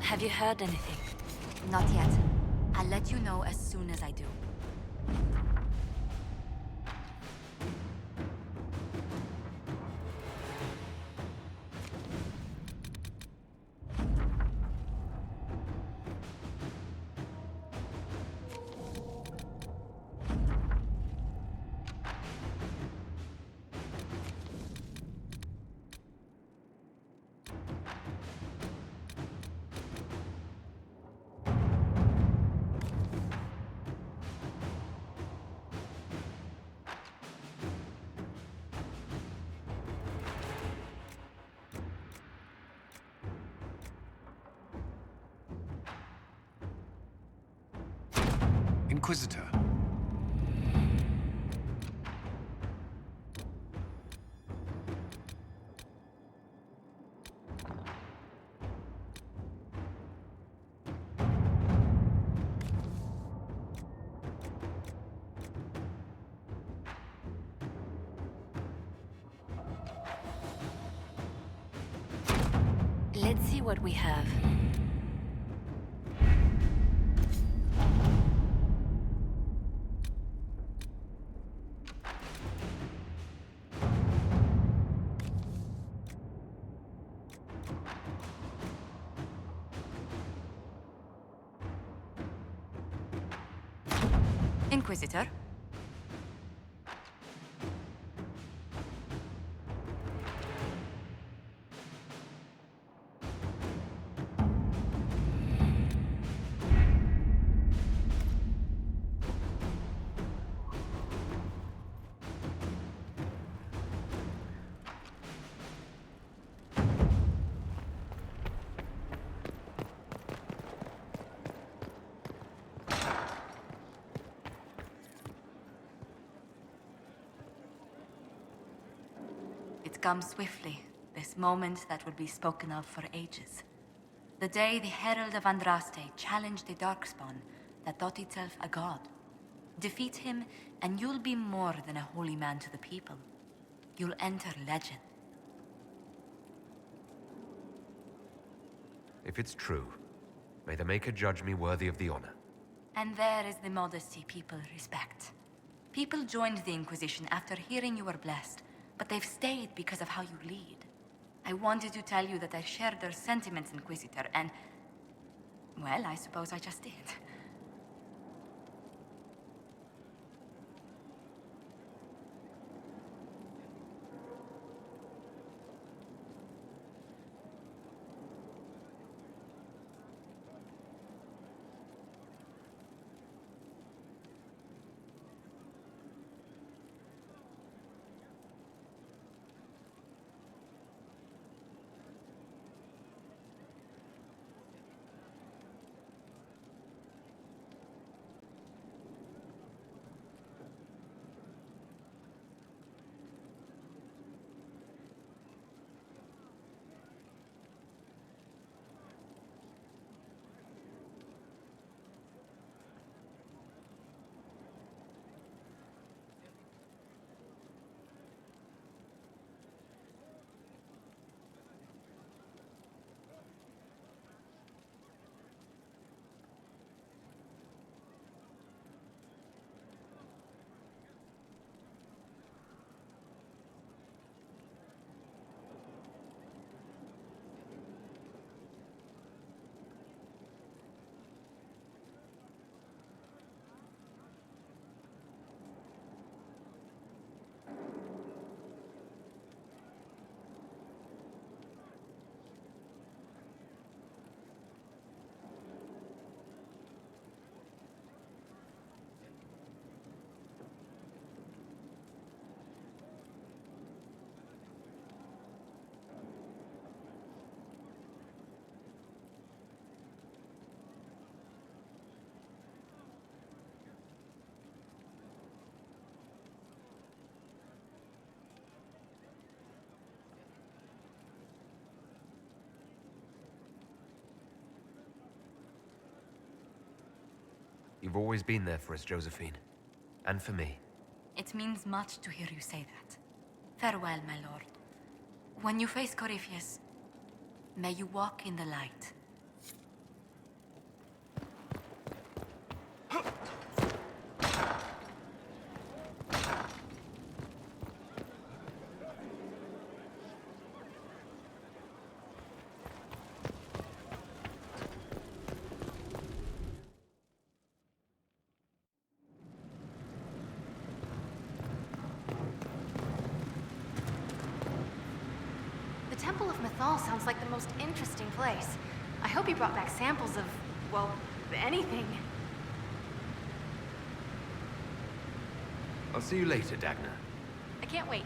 Have you heard anything? Not yet. I'll let you know as soon as I do. Inquisitor. Let's see what we have. Inquisitor? It comes swiftly, this moment that will be spoken of for ages. The day the Herald of Andraste challenged the Darkspawn that thought itself a god. Defeat him, and you'll be more than a holy man to the people. You'll enter legend. If it's true, may the Maker judge me worthy of the honor. And there is the modesty people respect. People joined the Inquisition after hearing you were blessed, but they've stayed because of how you lead. I wanted to tell you that I shared their sentiments, Inquisitor, and... well, I suppose I just did. You've always been there for us, Josephine. And for me. It means much to hear you say that. Farewell, my lord. When you face Corypheus, may you walk in the light. of Mythal sounds like the most interesting place. I hope you brought back samples of, well, anything. I'll see you later, Dagna. I can't wait.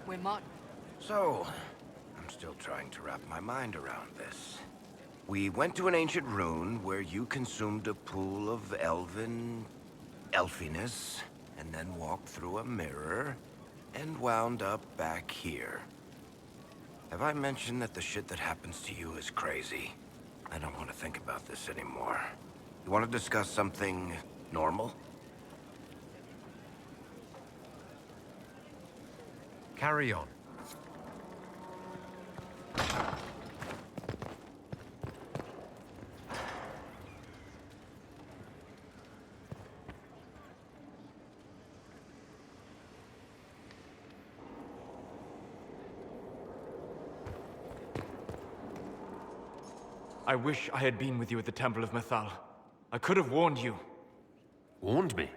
We're Mark. So, I'm still trying to wrap my mind around this. We went to an ancient rune where you consumed a pool of elfiness, and then walked through a mirror, and wound up back here. Have I mentioned that the shit that happens to you is crazy? I don't want to think about this anymore. You want to discuss something normal? Carry on. I wish I had been with you at the Temple of Mythal. I could have warned you. Warned me?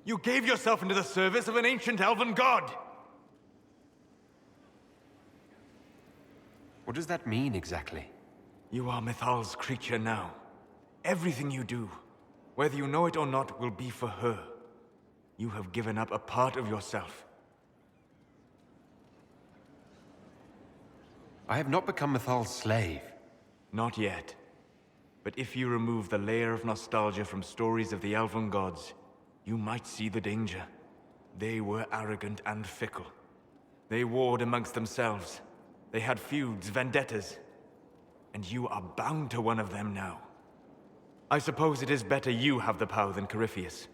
You gave yourself into the service of an ancient elven god! What does that mean exactly? You are Mythal's creature now. Everything you do, whether you know it or not, will be for her. You have given up a part of yourself. I have not become Mythal's slave. Not yet. But if you remove the layer of nostalgia from stories of the elven gods, you might see the danger. They were arrogant and fickle. They warred amongst themselves. They had feuds, vendettas. And you are bound to one of them now. I suppose it is better you have the power than Corypheus.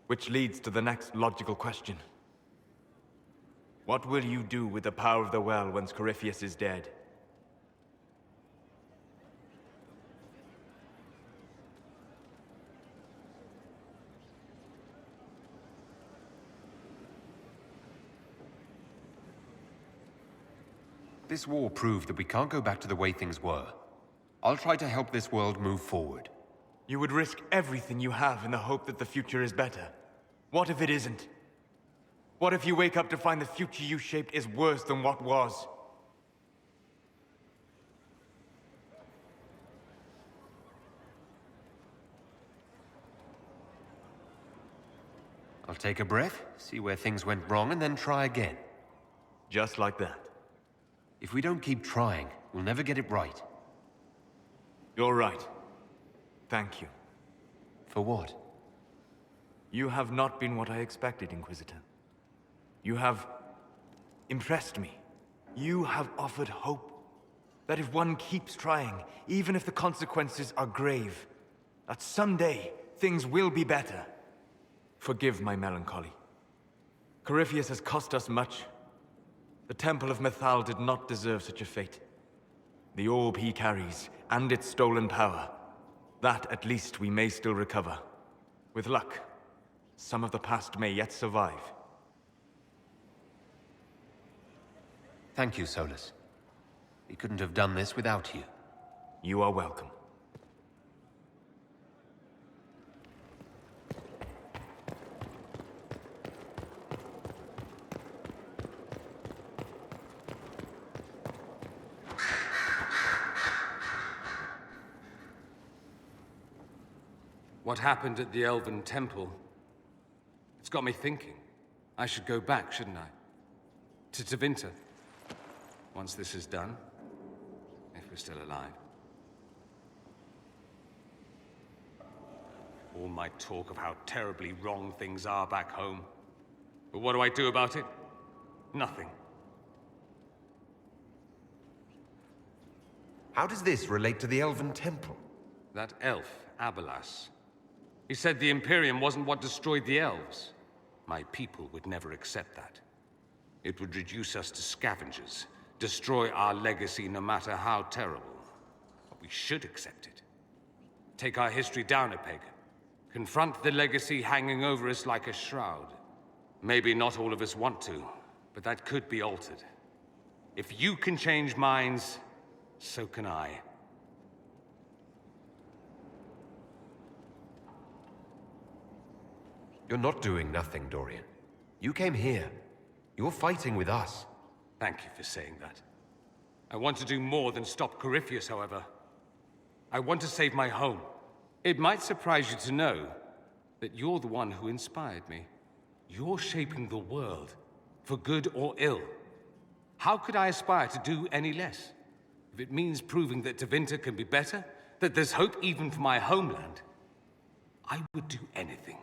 Which leads to the next logical question. What will you do with the power of the well once Corypheus is dead? This war proved that we can't go back to the way things were. I'll try to help this world move forward. You would risk everything you have in the hope that the future is better. What if it isn't? What if you wake up to find the future you shaped is worse than what was? I'll take a breath, see where things went wrong, and then try again. Just like that. If we don't keep trying, we'll never get it right. You're right. Thank you. For what? You have not been what I expected, Inquisitor. You have impressed me. You have offered hope. That if one keeps trying, even if the consequences are grave, that someday things will be better. Forgive my melancholy. Corypheus has cost us much. The Temple of Mythal did not deserve such a fate. The orb he carries, and its stolen power, that at least we may still recover. With luck, some of the past may yet survive. Thank you, Solus. We couldn't have done this without you. You are welcome. What happened at the Elven Temple? It's got me thinking. I should go back, shouldn't I? To Tevinter. Once this is done. If we're still alive. All my talk of how terribly wrong things are back home. But what do I do about it? Nothing. How does this relate to the Elven Temple? That elf, Abelas. He said the Imperium wasn't what destroyed the elves. My people would never accept that. It would reduce us to scavengers, destroy our legacy no matter how terrible. But we should accept it. Take our history down a peg. Confront the legacy hanging over us like a shroud. Maybe not all of us want to, but that could be altered. If you can change minds, so can I. You're not doing nothing, Dorian. You came here. You're fighting with us. Thank you for saying that. I want to do more than stop Corypheus, however. I want to save my home. It might surprise you to know that you're the one who inspired me. You're shaping the world, for good or ill. How could I aspire to do any less? If it means proving that Tevinter can be better, that there's hope even for my homeland, I would do anything.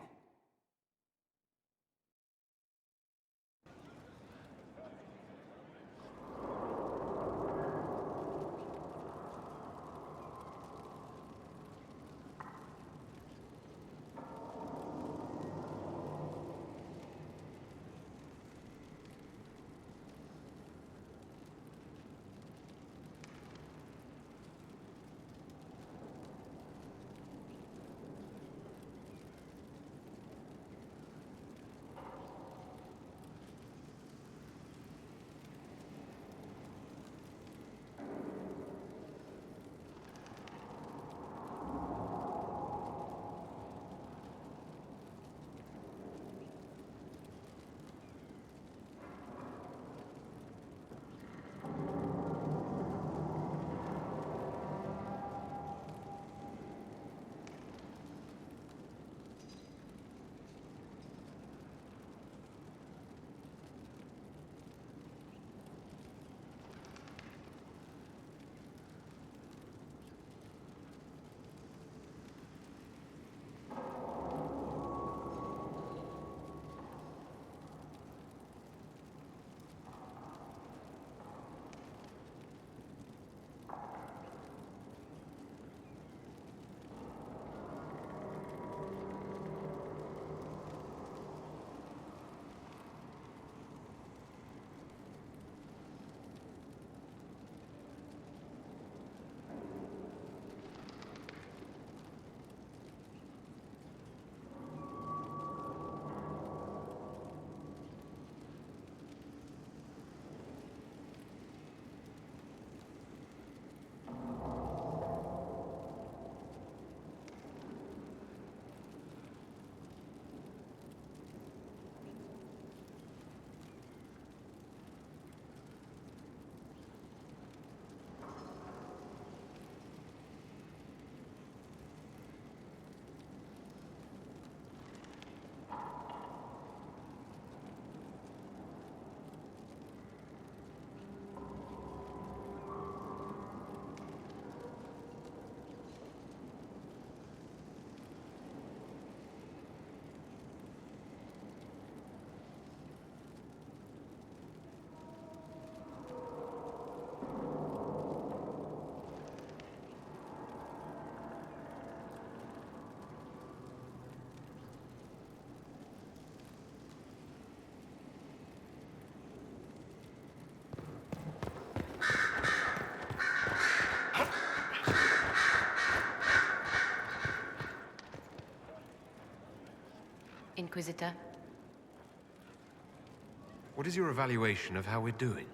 Inquisitor. What is your evaluation of how we're doing?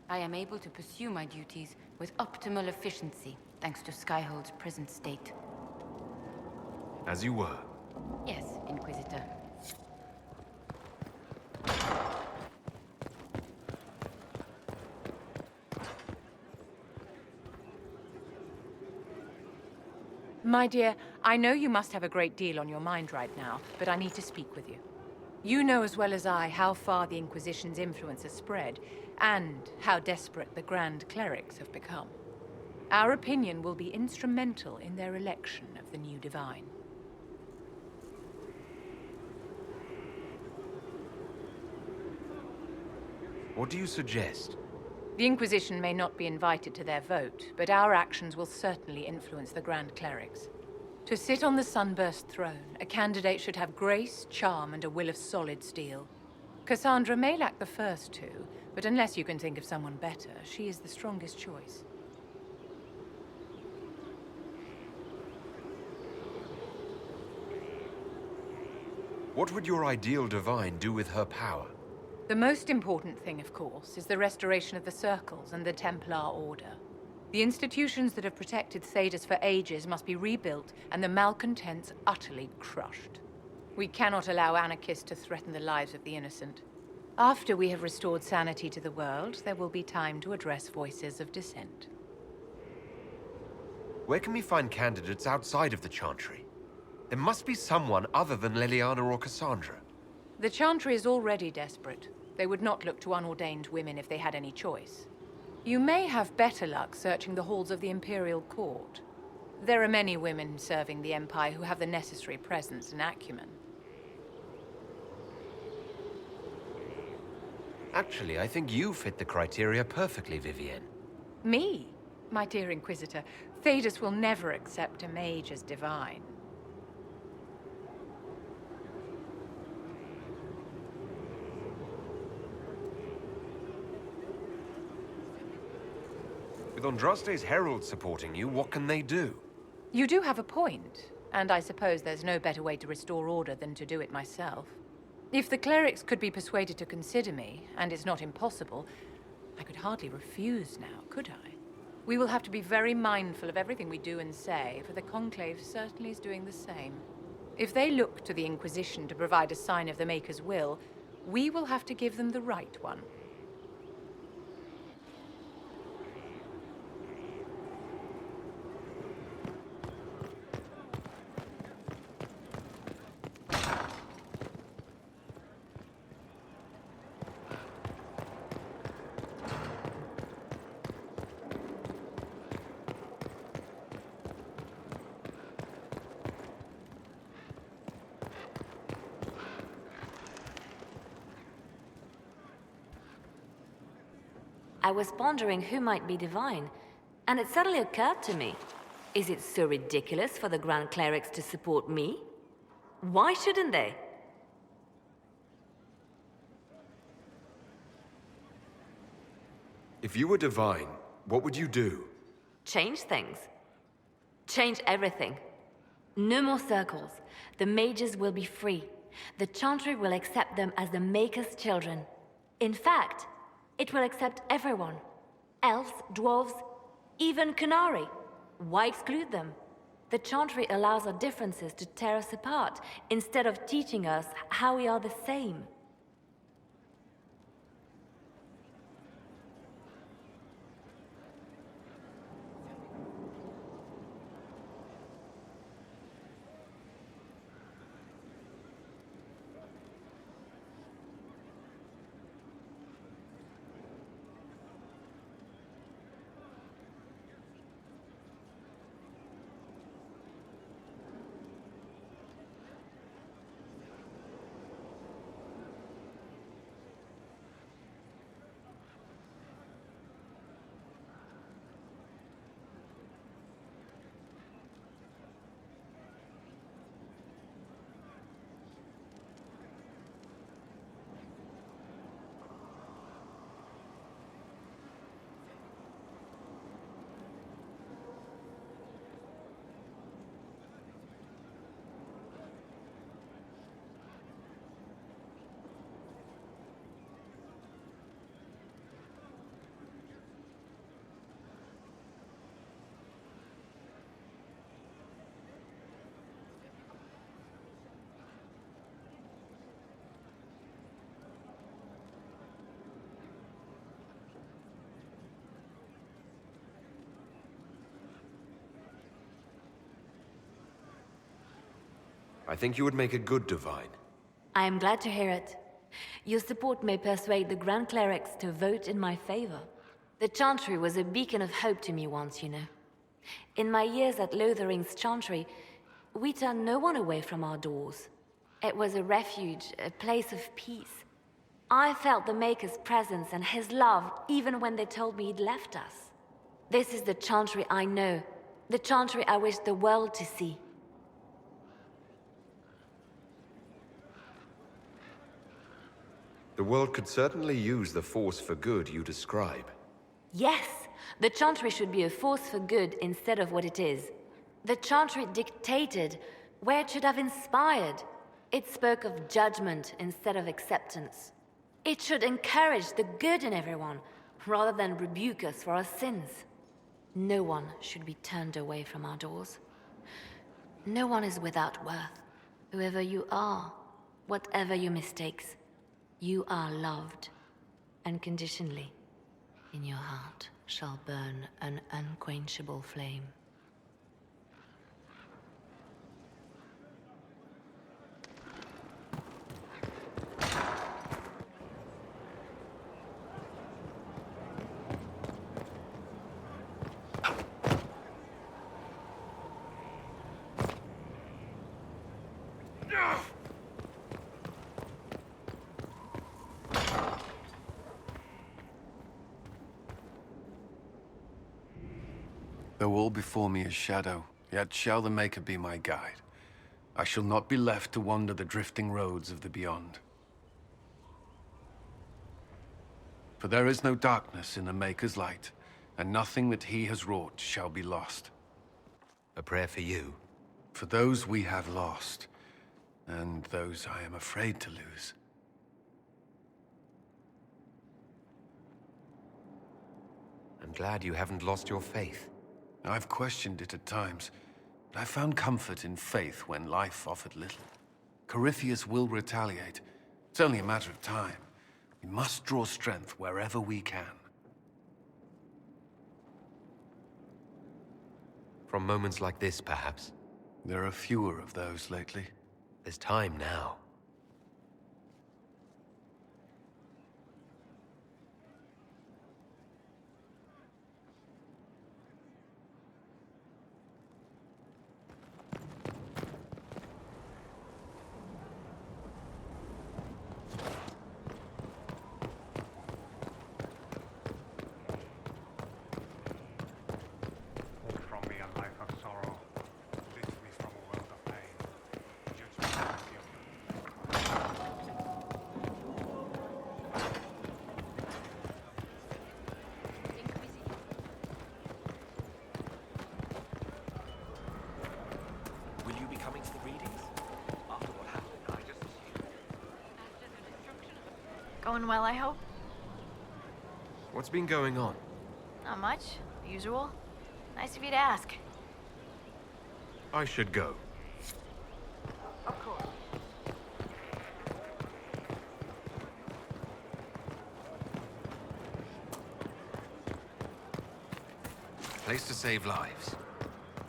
I am able to pursue my duties with optimal efficiency, thanks to Skyhold's present state. As you were. Yes, Inquisitor. My dear, I know you must have a great deal on your mind right now, but I need to speak with you. You know as well as I how far the Inquisition's influence has spread, and how desperate the Grand Clerics have become. Our opinion will be instrumental in their election of the new Divine. What do you suggest? The Inquisition may not be invited to their vote, but our actions will certainly influence the Grand Clerics. To sit on the Sunburst throne, a candidate should have grace, charm, and a will of solid steel. Cassandra may lack the first two, but unless you can think of someone better, she is the strongest choice. What would your ideal divine do with her power? The most important thing, of course, is the restoration of the Circles and the Templar Order. The institutions that have protected Thedas for ages must be rebuilt, and the malcontents utterly crushed. We cannot allow anarchists to threaten the lives of the innocent. After we have restored sanity to the world, there will be time to address voices of dissent. Where can we find candidates outside of the Chantry? There must be someone other than Leliana or Cassandra. The Chantry is already desperate. They would not look to unordained women if they had any choice. You may have better luck searching the halls of the Imperial Court. There are many women serving the Empire who have the necessary presence and acumen. Actually, I think you fit the criteria perfectly, Vivienne. Me? My dear Inquisitor, Thedas will never accept a mage as divine. With Andraste's herald supporting you, what can they do? You do have a point, and I suppose there's no better way to restore order than to do it myself. If the clerics could be persuaded to consider me, and it's not impossible, I could hardly refuse now, could I? We will have to be very mindful of everything we do and say, for the Conclave certainly is doing the same. If they look to the Inquisition to provide a sign of the Maker's will, we will have to give them the right one. I was pondering who might be divine, and it suddenly occurred to me. Is it so ridiculous for the Grand Clerics to support me? Why shouldn't they? If you were divine, what would you do? Change things. Change everything. No more circles. The mages will be free. The Chantry will accept them as the Maker's children. In fact, it will accept everyone. Elves, dwarves, even Canary. Why exclude them? The Chantry allows our differences to tear us apart, instead of teaching us how we are the same. I think you would make a good divine. I am glad to hear it. Your support may persuade the Grand Clerics to vote in my favor. The Chantry was a beacon of hope to me once, you know. In my years at Lothering's Chantry, we turned no one away from our doors. It was a refuge, a place of peace. I felt the Maker's presence and his love even when they told me he'd left us. This is the Chantry I know, the Chantry I wish the world to see. The world could certainly use the force for good you describe. Yes, the Chantry should be a force for good instead of what it is. The Chantry dictated where it should have inspired. It spoke of judgment instead of acceptance. It should encourage the good in everyone, rather than rebuke us for our sins. No one should be turned away from our doors. No one is without worth. Whoever you are, whatever your mistakes, you are loved, unconditionally. In your heart shall burn an unquenchable flame. Though all before me is shadow, yet shall the Maker be my guide. I shall not be left to wander the drifting roads of the beyond. For there is no darkness in the Maker's light, and nothing that he has wrought shall be lost. A prayer for you? For those we have lost, and those I am afraid to lose. I'm glad you haven't lost your faith. I've questioned it at times, but I found comfort in faith when life offered little. Corypheus will retaliate. It's only a matter of time. We must draw strength wherever we can. From moments like this, perhaps. There are fewer of those lately. There's time now. Going well, I hope? What's been going on? Not much. Usual. Nice of you to ask. I should go. Of course. Place to save lives.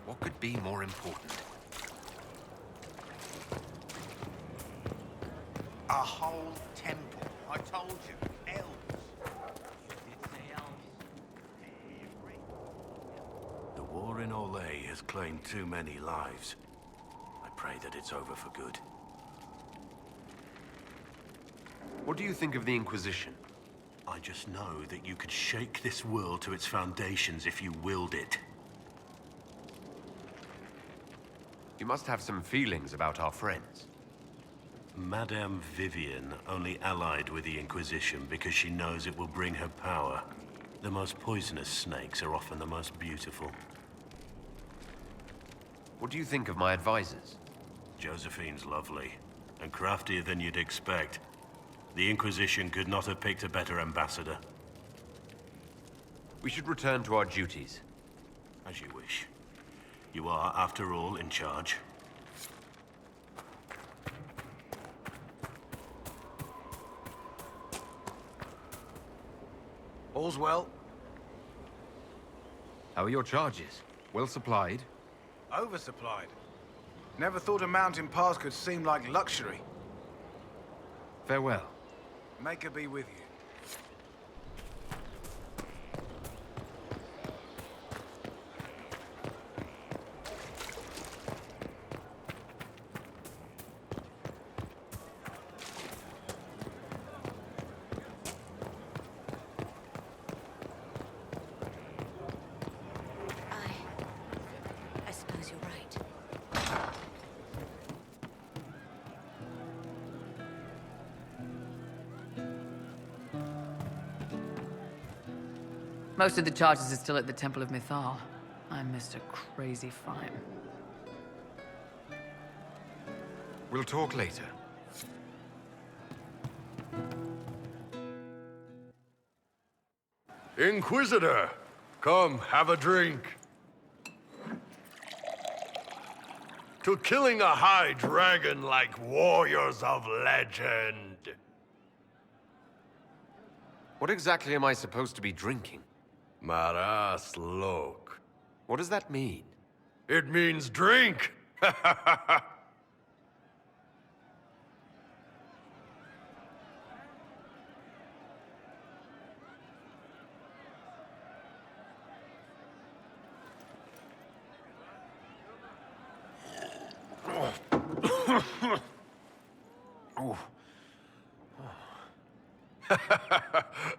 What could be more important? A whole temple. I told you, elves. The war in Olay has claimed too many lives. I pray that it's over for good. What do you think of the Inquisition? I just know that you could shake this world to its foundations if you willed it. You must have some feelings about our friends. Madame Vivian only allied with the Inquisition because she knows it will bring her power. The most poisonous snakes are often the most beautiful. What do you think of my advisors? Josephine's lovely, and craftier than you'd expect. The Inquisition could not have picked a better ambassador. We should return to our duties. As you wish. You are, after all, in charge. All's well? How are your charges? Well supplied? Oversupplied. Never thought a mountain pass could seem like luxury. Farewell. Make her be with you. I suppose you're right. Most of the charges are still at the Temple of Mythal. I'm Mr. Crazy Fine. We'll talk later. Inquisitor, come, have a drink. To killing a high dragon like warriors of legend. What exactly am I supposed to be drinking? Maras lok. What does that mean? It means drink.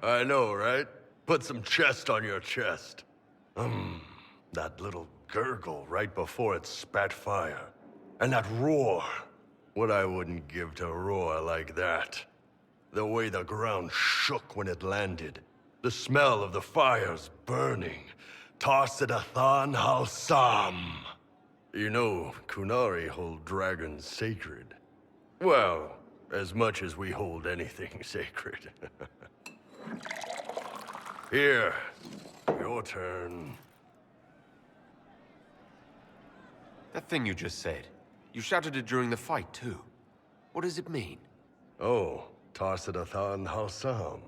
I know, right? Put some chest on your chest. That little gurgle right before it spat fire. And that roar. What I wouldn't give to roar like that. The way the ground shook when it landed. The smell of the fires burning. Tarsidathan Halsam. You know, Kunari hold dragons sacred. Well, as much as we hold anything sacred. Here, your turn. That thing you just said. You shouted it during the fight, too. What does it mean? Oh, Tarsidathan Halsam.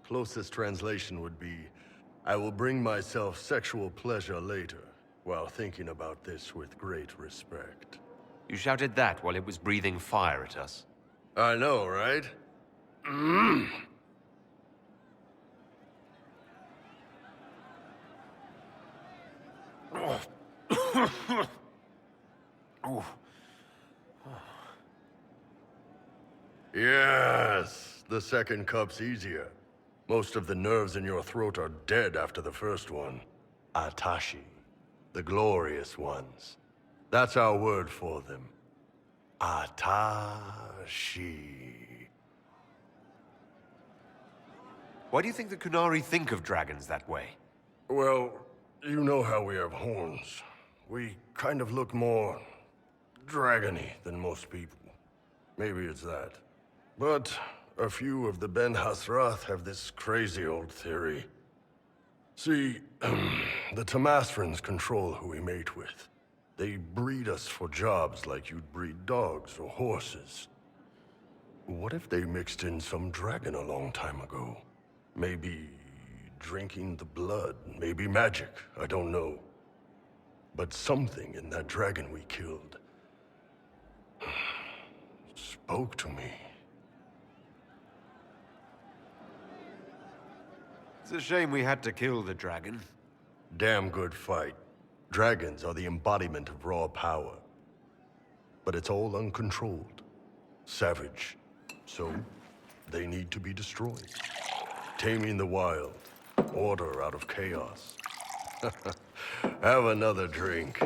Closest translation would be, I will bring myself sexual pleasure later, while thinking about this with great respect. You shouted that while it was breathing fire at us. I know, right? Yes, the second cup's easier. Most of the nerves in your throat are dead after the first one. Atashi, the glorious ones. That's our word for them. Atashi. Why do you think the Kunari think of dragons that way? Well, you know how we have horns. We kind of look more dragony than most people. Maybe it's that. But a few of the Ben Hasrath have this crazy old theory. See, the Tamasrans control who we mate with. They breed us for jobs like you'd breed dogs or horses. What if they mixed in some dragon a long time ago? Maybe drinking the blood, maybe magic, I don't know. But something in that dragon we killed spoke to me. It's a shame we had to kill the dragon. Damn good fight. Dragons are the embodiment of raw power. But it's all uncontrolled. Savage. So, they need to be destroyed. Taming the wild. Order out of chaos. Have another drink.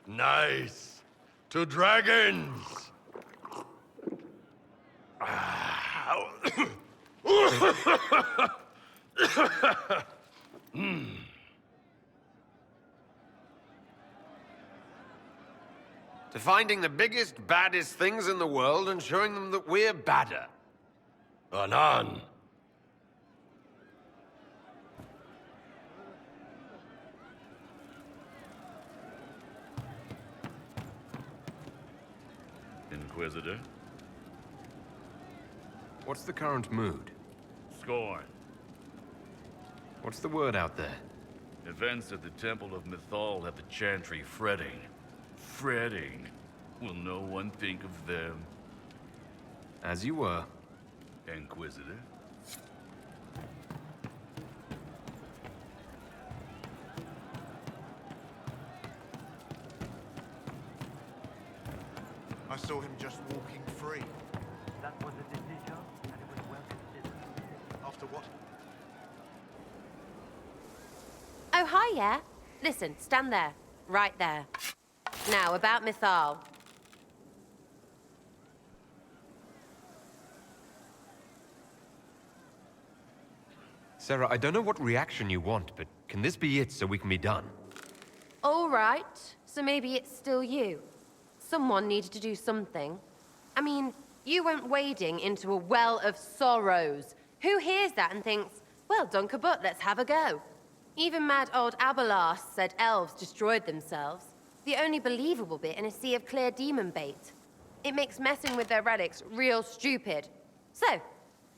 Nice. To dragons. To finding the biggest, baddest things in the world and showing them that we're badder. Anan. Inquisitor. What's the current mood? Scorn. What's the word out there? Events at the Temple of Mythal have the Chantry fretting. Fretting. Will no one think of them? As you were. Inquisitor. I saw him just walking free. That was a decision, and it was well considered. After what? Oh, hi, yeah. Listen, stand there. Right there. Now, about Mythal. Sarah, I don't know what reaction you want, but can this be it so we can be done? All right. So maybe it's still you. Someone needed to do something. I mean, you went wading into a well of sorrows. Who hears that and thinks, well, Dunkerbutt, let's have a go? Even mad old Abelas said elves destroyed themselves. The only believable bit in a sea of clear demon bait. It makes messing with their relics real stupid. So,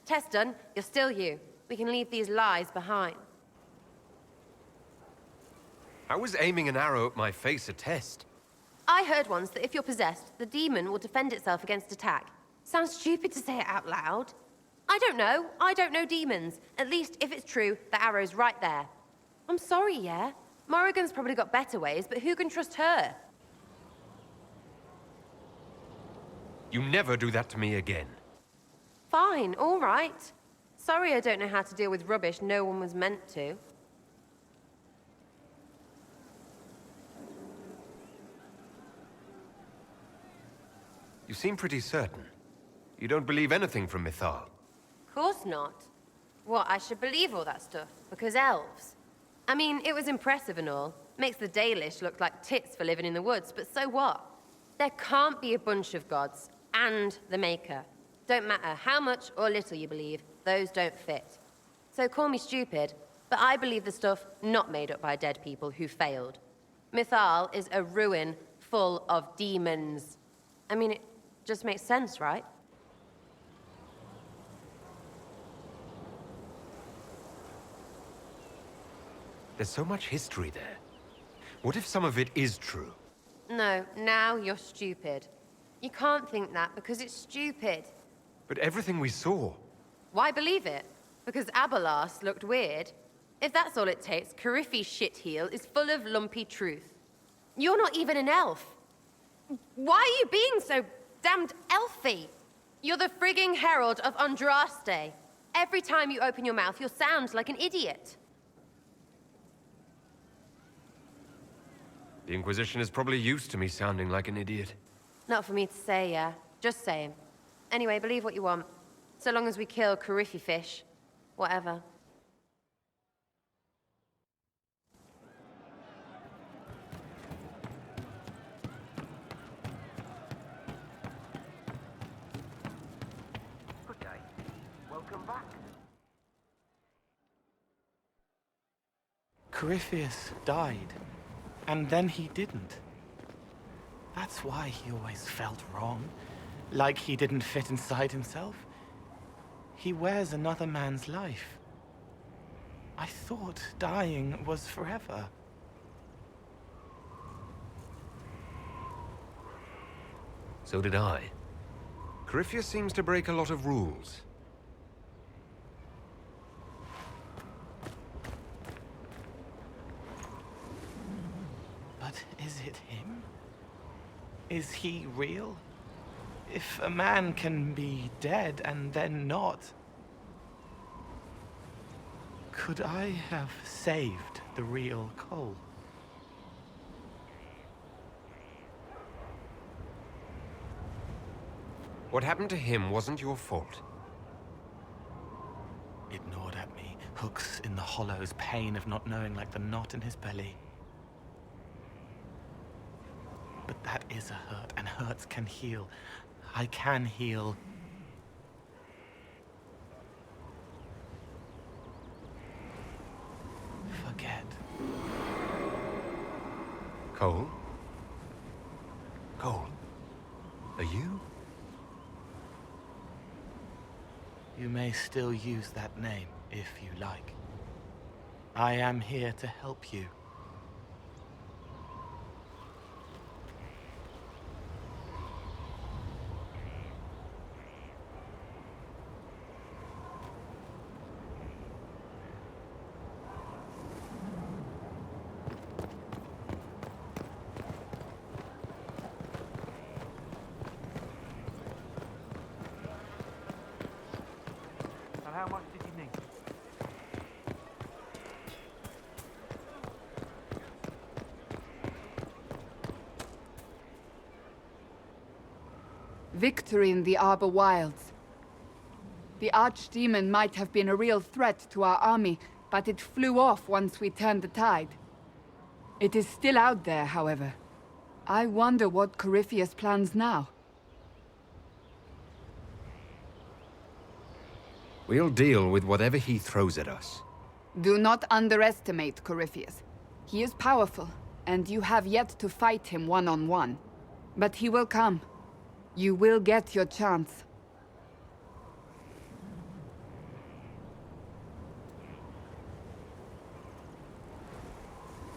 test done, you're still you. We can leave these lies behind. How was aiming an arrow at my face a test? I heard once that if you're possessed, the demon will defend itself against attack. Sounds stupid to say it out loud. I don't know. I don't know demons. At least, if it's true, the arrow's right there. I'm sorry, yeah? Morrigan's probably got better ways, but who can trust her? You never do that to me again. Fine, all right. Sorry I don't know how to deal with rubbish no one was meant to. You seem pretty certain. You don't believe anything from Mythal. Course not. What, I should believe all that stuff? Because elves? I mean, it was impressive and all. Makes the Dalish look like tits for living in the woods, but so what? There can't be a bunch of gods, and the Maker. Don't matter how much or little you believe, those don't fit. So call me stupid, but I believe the stuff not made up by dead people who failed. Mythal is a ruin full of demons. I mean, it just makes sense, right? There's so much history there. What if some of it is true? No, now you're stupid. You can't think that because it's stupid. But everything we saw... Why believe it? Because Abelas looked weird? If that's all it takes, Cariffi's shitheel is full of lumpy truth. You're not even an elf. Why are you being so damned elfy? You're the frigging herald of Andraste. Every time you open your mouth, you'll sound like an idiot. The Inquisition is probably used to me sounding like an idiot. Not for me to say, yeah. Just saying. Anyway, believe what you want. So long as we kill Cariffi fish. Whatever. Good day. Welcome back. Corypheus died, and then he didn't. That's why he always felt wrong, like he didn't fit inside himself. He wears another man's life. I thought dying was forever. So did I. Corypheus seems to break a lot of rules. But is it him? Is he real? If a man can be dead and then not, could I have saved the real Cole? What happened to him wasn't your fault. It gnawed at me, hooks in the hollows, pain of not knowing like the knot in his belly. But that is a hurt, and hurts can heal. I can heal. Forget. Cole? Cole, are you? You may still use that name, if you like. I am here to help you. And how much did you need? Victory in the Arbor Wilds. The Archdemon might have been a real threat to our army, but it flew off once we turned the tide. It is still out there, however. I wonder what Corypheus plans now. We'll deal with whatever he throws at us. Do not underestimate Corypheus. He is powerful, and you have yet to fight him one-on-one. But he will come. You will get your chance.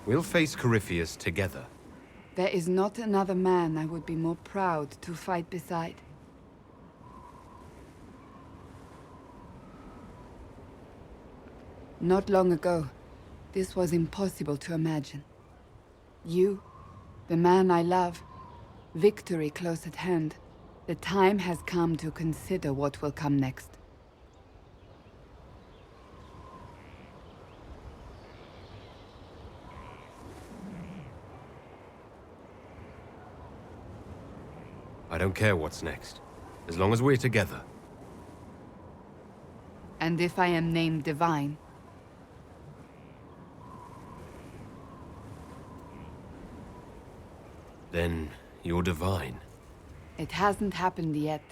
We'll face Corypheus together. There is not another man I would be more proud to fight beside. Not long ago, this was impossible to imagine. You, the man I love, victory close at hand. The time has come to consider what will come next. I don't care what's next, as long as we're together. And if I am named Divine, then you're divine. it hasn't happened yet.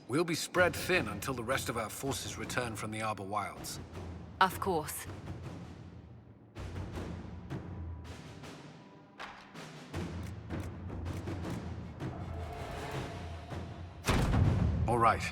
We'll be spread thin until the rest of our forces return from the Arbor Wilds. Of course. right.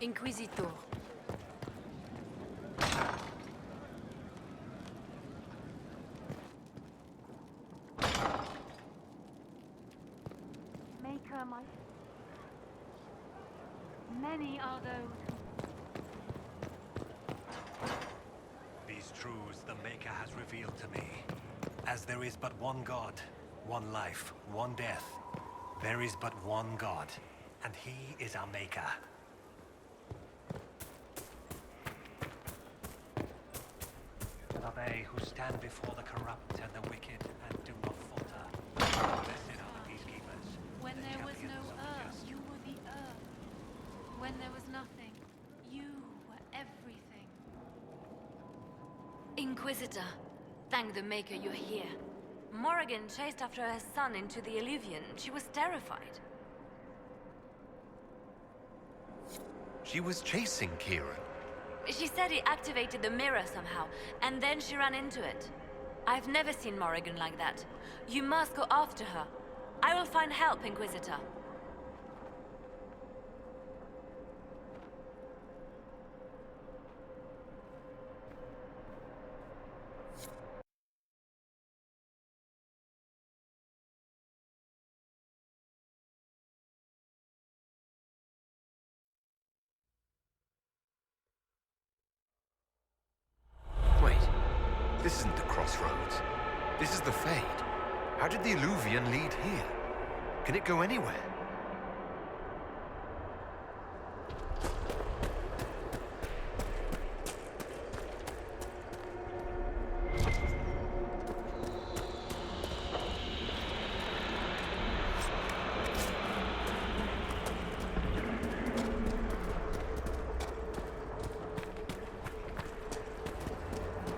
Inquisitor. Maker, my... Many are those These truths the Maker has revealed to me. As there is but one God, one life, one death, there is but one God, and he is our Maker. Are they who stand before the corrupt and the wicked and do not falter. Blessed are the peacekeepers. When the there was no champions of the earth, just. you were the earth. When there was nothing, you were everything. Inquisitor, thank the Maker you're here. Morrigan chased after her son into the Illuvian. She was terrified. She was chasing Kieran. She said he activated the mirror somehow, and then she ran into it. I've never seen Morrigan like that. You must go after her. I will find help, Inquisitor. Wait, this isn't the crossroads. This is the Fade. How did the Illuvian lead here? Can it go anywhere?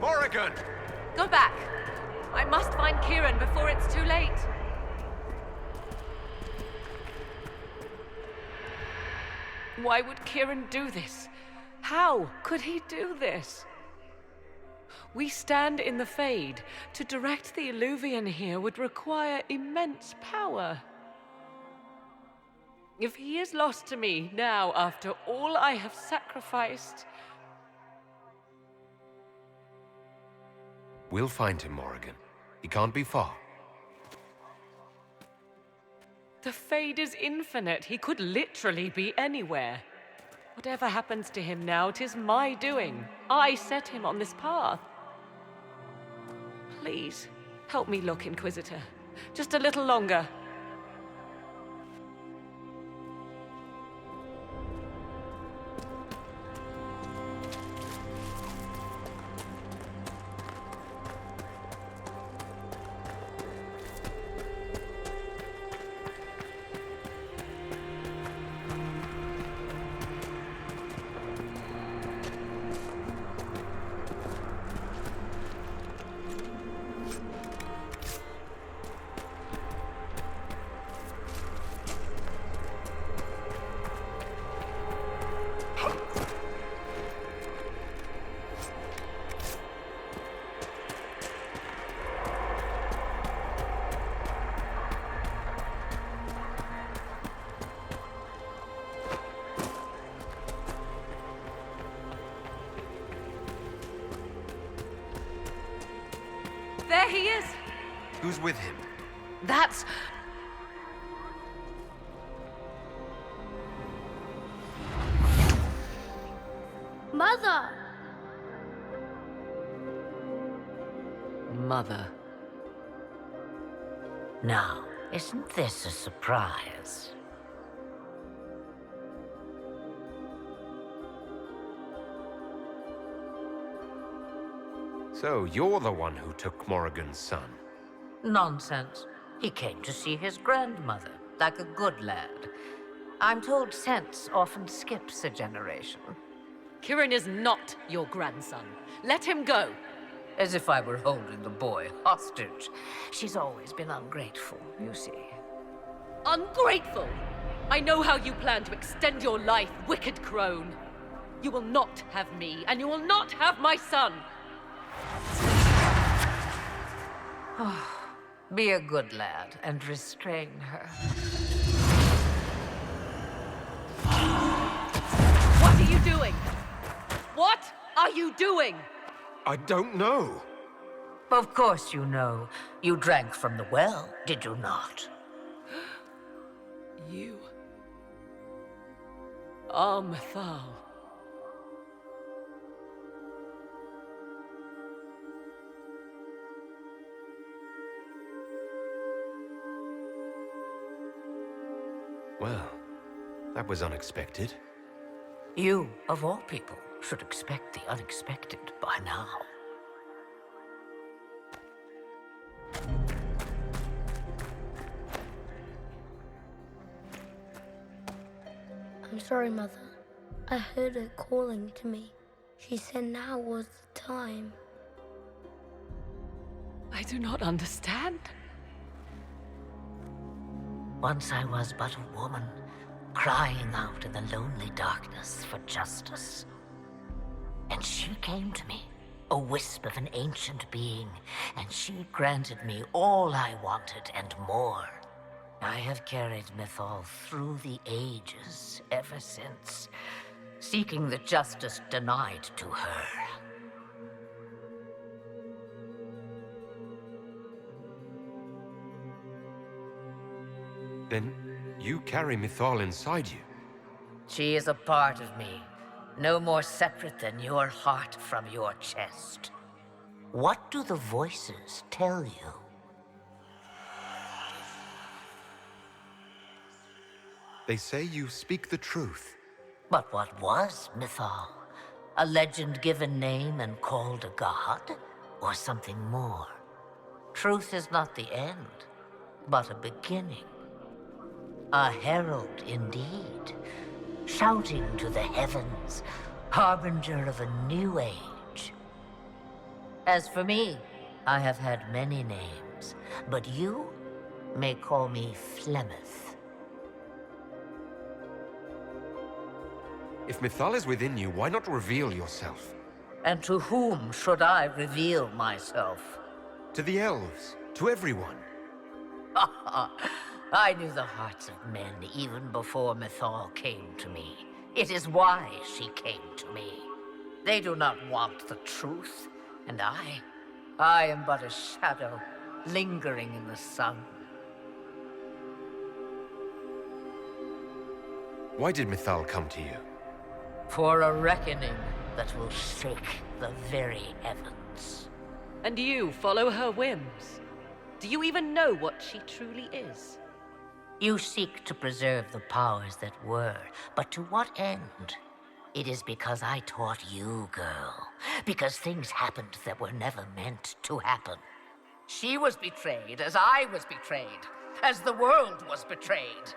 Morrigan! Go back! I must find Kieran before it's too late. Why would Kieran do this? How could he do this? We stand in the Fade. To direct the Illuvian here would require immense power. If he is lost to me now after all I have sacrificed... We'll find him, Morrigan. He can't be far. The Fade is infinite. He could literally be anywhere. Whatever happens to him now, 'tis my doing. I set him on this path. Please, help me look, Inquisitor. Just a little longer. There he is! Who's with him? Mother! Mother. Now, isn't this a surprise? So, you're the one who took Morrigan's son? Nonsense. He came to see his grandmother, like a good lad. I'm told sense often skips a generation. Kirin is not your grandson. Let him go. As if I were holding the boy hostage. She's always been ungrateful, you see. Ungrateful! I know how you plan to extend your life, wicked crone. You will not have me, and you will not have my son. Be a good lad and restrain her. What are you doing? What are you doing? I don't know. Of course you know. You drank from the well, did you not? You are Mythal. Well, that was unexpected. You, of all people, should expect the unexpected by now. I'm sorry, Mother. I heard her calling to me. She said now was the time. I do not understand. Once I was but a woman, crying out in the lonely darkness for justice. And she came to me, a wisp of an ancient being, and she granted me all I wanted and more. I have carried Mythal through the ages ever since, seeking the justice denied to her. Then you carry Mythal inside you? She is a part of me, no more separate than your heart from your chest. What do the voices tell you? They say you speak the truth. But what was Mythal? A legend given name and called a god? Or something more? Truth is not the end, but a beginning. A herald indeed, shouting to the heavens, harbinger of a new age. As for me, I have had many names, but you may call me Flemeth. If Mythal is within you, why not reveal yourself? And to whom should I reveal myself? To the elves, to everyone. I knew the hearts of men even before Mythal came to me. It is why she came to me. They do not want the truth, and I am but a shadow, lingering in the sun. Why did Mythal come to you? For a reckoning that will shake the very heavens. And you follow her whims? Do you even know what she truly is? You seek to preserve the powers that were, but to what end? It is because I taught you, girl. Because things happened that were never meant to happen. She was betrayed as I was betrayed, as the world was betrayed.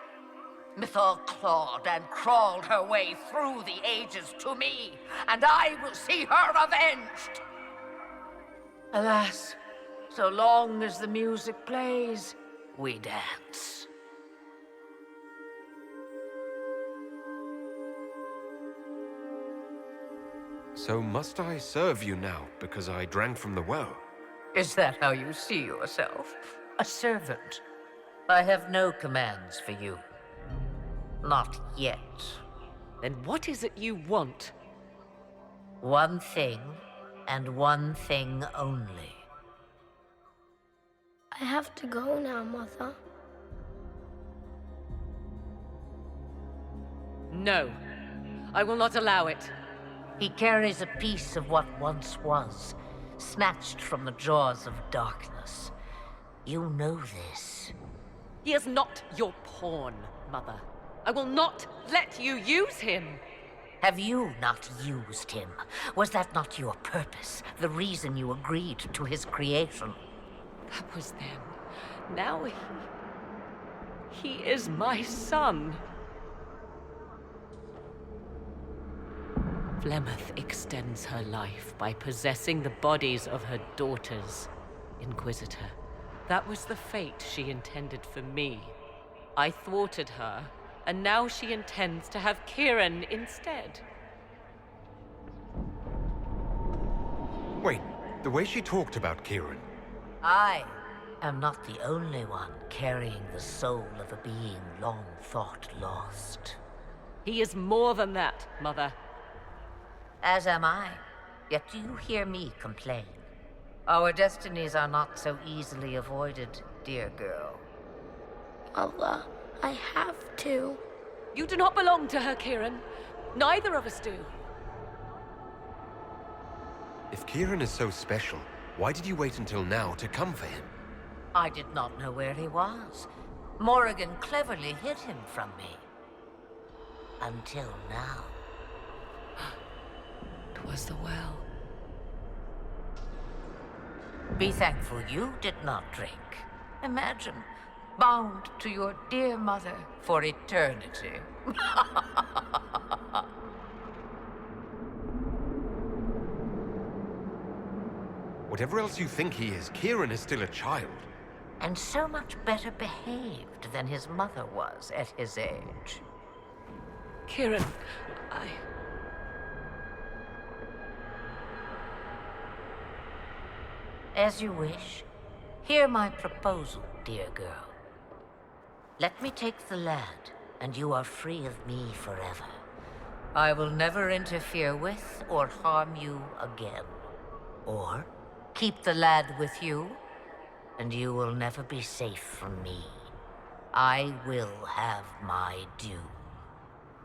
Mythal clawed and crawled her way through the ages to me, and I will see her avenged! Alas, so long as the music plays, we dance. So must I serve you now, because I drank from the well? Is that how you see yourself? A servant? I have no commands for you. Not yet. Then what is it you want? One thing, and one thing only. I have to go now, Mother. No. I will not allow it. He carries a piece of what once was, snatched from the jaws of darkness. You know this. He is not your pawn, Mother. I will not let you use him. Have you not used him? Was that not your purpose? The reason you agreed to his creation? That was then. Now he is my son. Flemeth extends her life by possessing the bodies of her daughters, Inquisitor. That was the fate she intended for me. I thwarted her, and now she intends to have Kieran instead. Wait, the way she talked about Kieran. I am not the only one carrying the soul of a being long thought lost. He is more than that, Mother. As am I. Yet you hear me complain. Our destinies are not so easily avoided, dear girl. Mother, I have to. You do not belong to her, Kieran. Neither of us do. If Kieran is so special, why did you wait until now to come for him? I did not know where he was. Morrigan cleverly hid him from me. Until now. 'Twas the well. Be thankful you did not drink. Imagine, bound to your dear mother for eternity. Whatever else you think he is, Kieran is still a child. And so much better behaved than his mother was at his age. Kieran, As you wish. Hear my proposal, dear girl. Let me take the lad, and you are free of me forever. I will never interfere with or harm you again. Or keep the lad with you, and you will never be safe from me. I will have my due.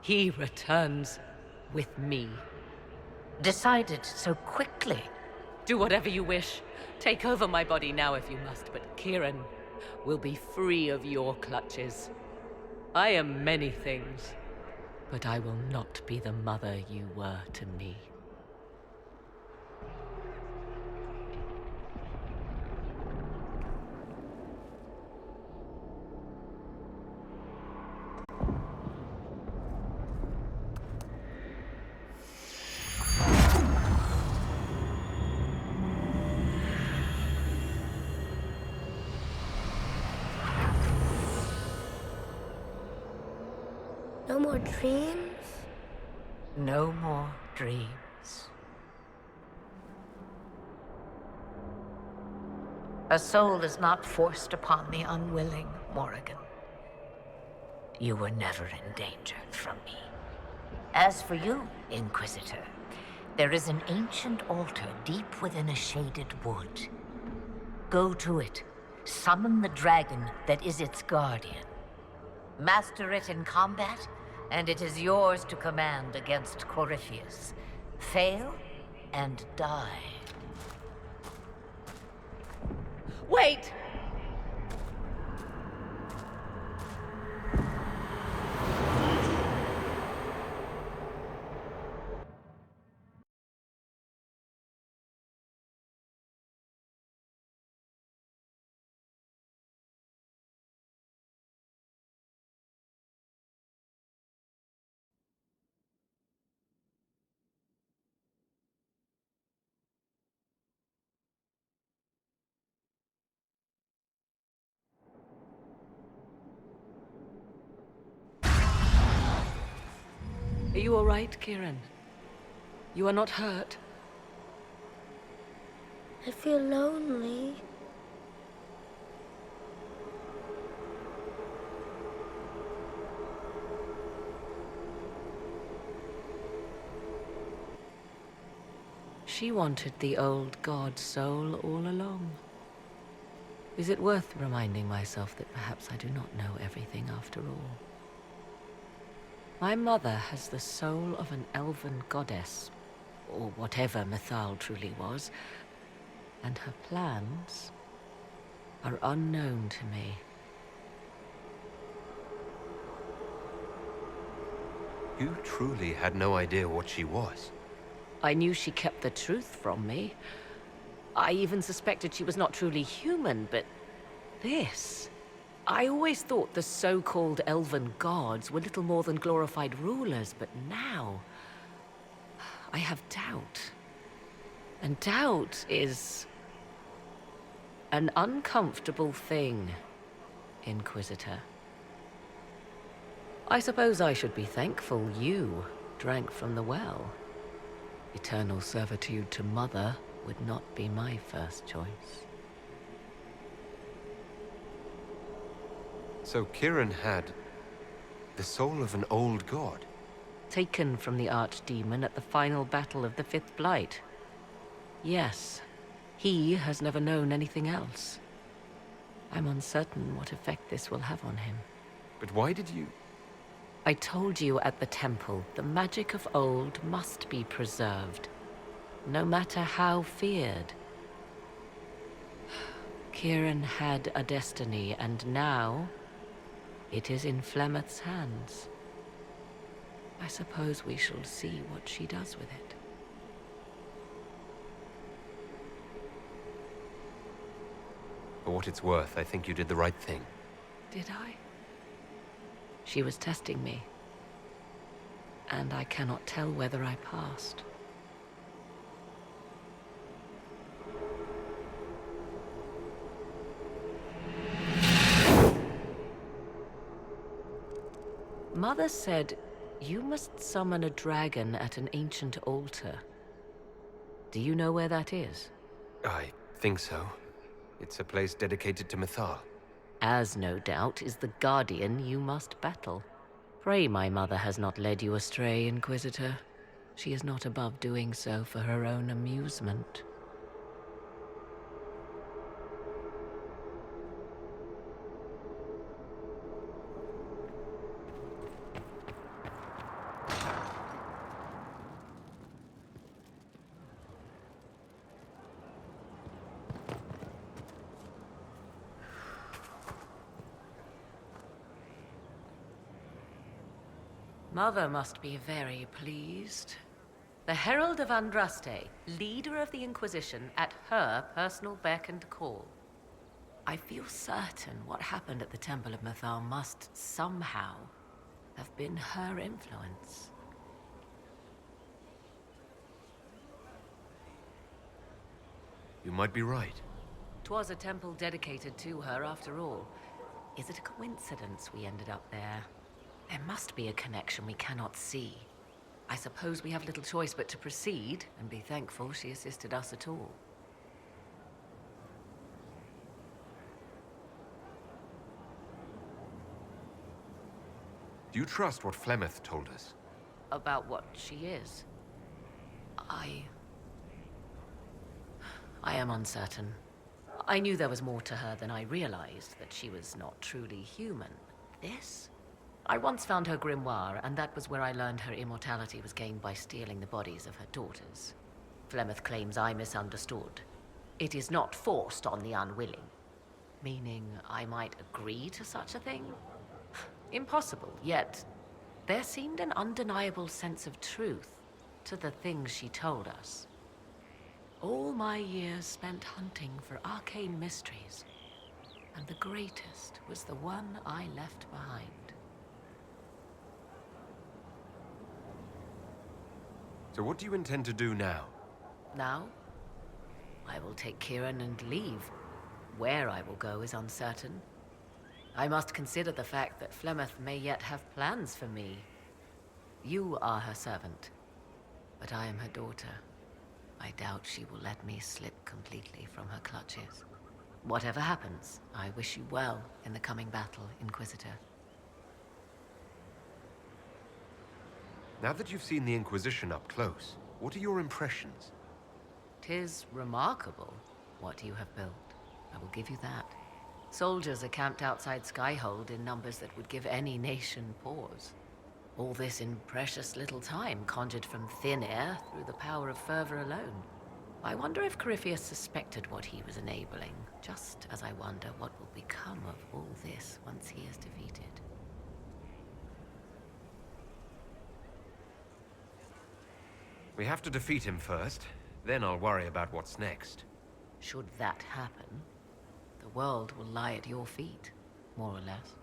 he returns with me. Decided so quickly. Do whatever you wish. Take over my body now if you must, but Kieran will be free of your clutches. I am many things, but I will not be the mother you were to me. No more dreams? No more dreams. A soul is not forced upon the unwilling, Morrigan. You were never in danger from me. As for you, Inquisitor, there is an ancient altar deep within a shaded wood. Go to it. Summon the dragon that is its guardian. Master it in combat, and it is yours to command against Corypheus. Fail, and die. Wait! Are you all right, Kieran? You are not hurt? I feel lonely. She wanted the old god soul all along. Is it worth reminding myself that perhaps I do not know everything after all? My mother has the soul of an elven goddess, or whatever Mythal truly was, and her plans are unknown to me. You truly had no idea what she was. I knew she kept the truth from me. I even suspected she was not truly human, but this... I always thought the so-called elven gods were little more than glorified rulers, but now... I have doubt. And doubt is... an uncomfortable thing, Inquisitor. I suppose I should be thankful you drank from the well. Eternal servitude to Mother would not be my first choice. So Kieran had the soul of an old god. Taken from the archdemon at the final battle of the Fifth Blight. Yes, he has never known anything else. I'm uncertain what effect this will have on him. But why did you... I told you at the temple, the magic of old must be preserved, no matter how feared. Kieran had a destiny, and now it is in Flemeth's hands. I suppose we shall see what she does with it. For what it's worth, I think you did the right thing. Did I? She was testing me, and I cannot tell whether I passed. Mother said you must summon a dragon at an ancient altar. Do you know where that is? I think so. It's a place dedicated to Mythal. As no doubt is the guardian you must battle. Pray my mother has not led you astray, Inquisitor. She is not above doing so for her own amusement. Mother must be very pleased. The Herald of Andraste, leader of the Inquisition, at her personal beck and call. I feel certain what happened at the Temple of Mythal must somehow have been her influence. You might be right. 'Twas a temple dedicated to her after all. Is it a coincidence we ended up there? There must be a connection we cannot see. I suppose we have little choice but to proceed and be thankful she assisted us at all. Do you trust what Flemeth told us? About what she is? I am uncertain. I knew there was more to her than I realized, that she was not truly human. This? I once found her grimoire, and that was where I learned her immortality was gained by stealing the bodies of her daughters. Flemeth claims I misunderstood. It is not forced on the unwilling. Meaning I might agree to such a thing? Impossible, yet there seemed an undeniable sense of truth to the things she told us. All my years spent hunting for arcane mysteries, and the greatest was the one I left behind. So what do you intend to do now? Now, I will take Kieran and leave. Where I will go is uncertain. I must consider the fact that Flemeth may yet have plans for me. You are her servant, but I am her daughter. I doubt she will let me slip completely from her clutches. Whatever happens, I wish you well in the coming battle, Inquisitor. Now that you've seen the Inquisition up close, what are your impressions? 'Tis remarkable what you have built. I will give you that. Soldiers are camped outside Skyhold in numbers that would give any nation pause. All this in precious little time, conjured from thin air through the power of fervor alone. I wonder if Corypheus suspected what he was enabling, just as I wonder what will become of all this once he is defeated. We have to defeat him first, then I'll worry about what's next. Should that happen, the world will lie at your feet, more or less.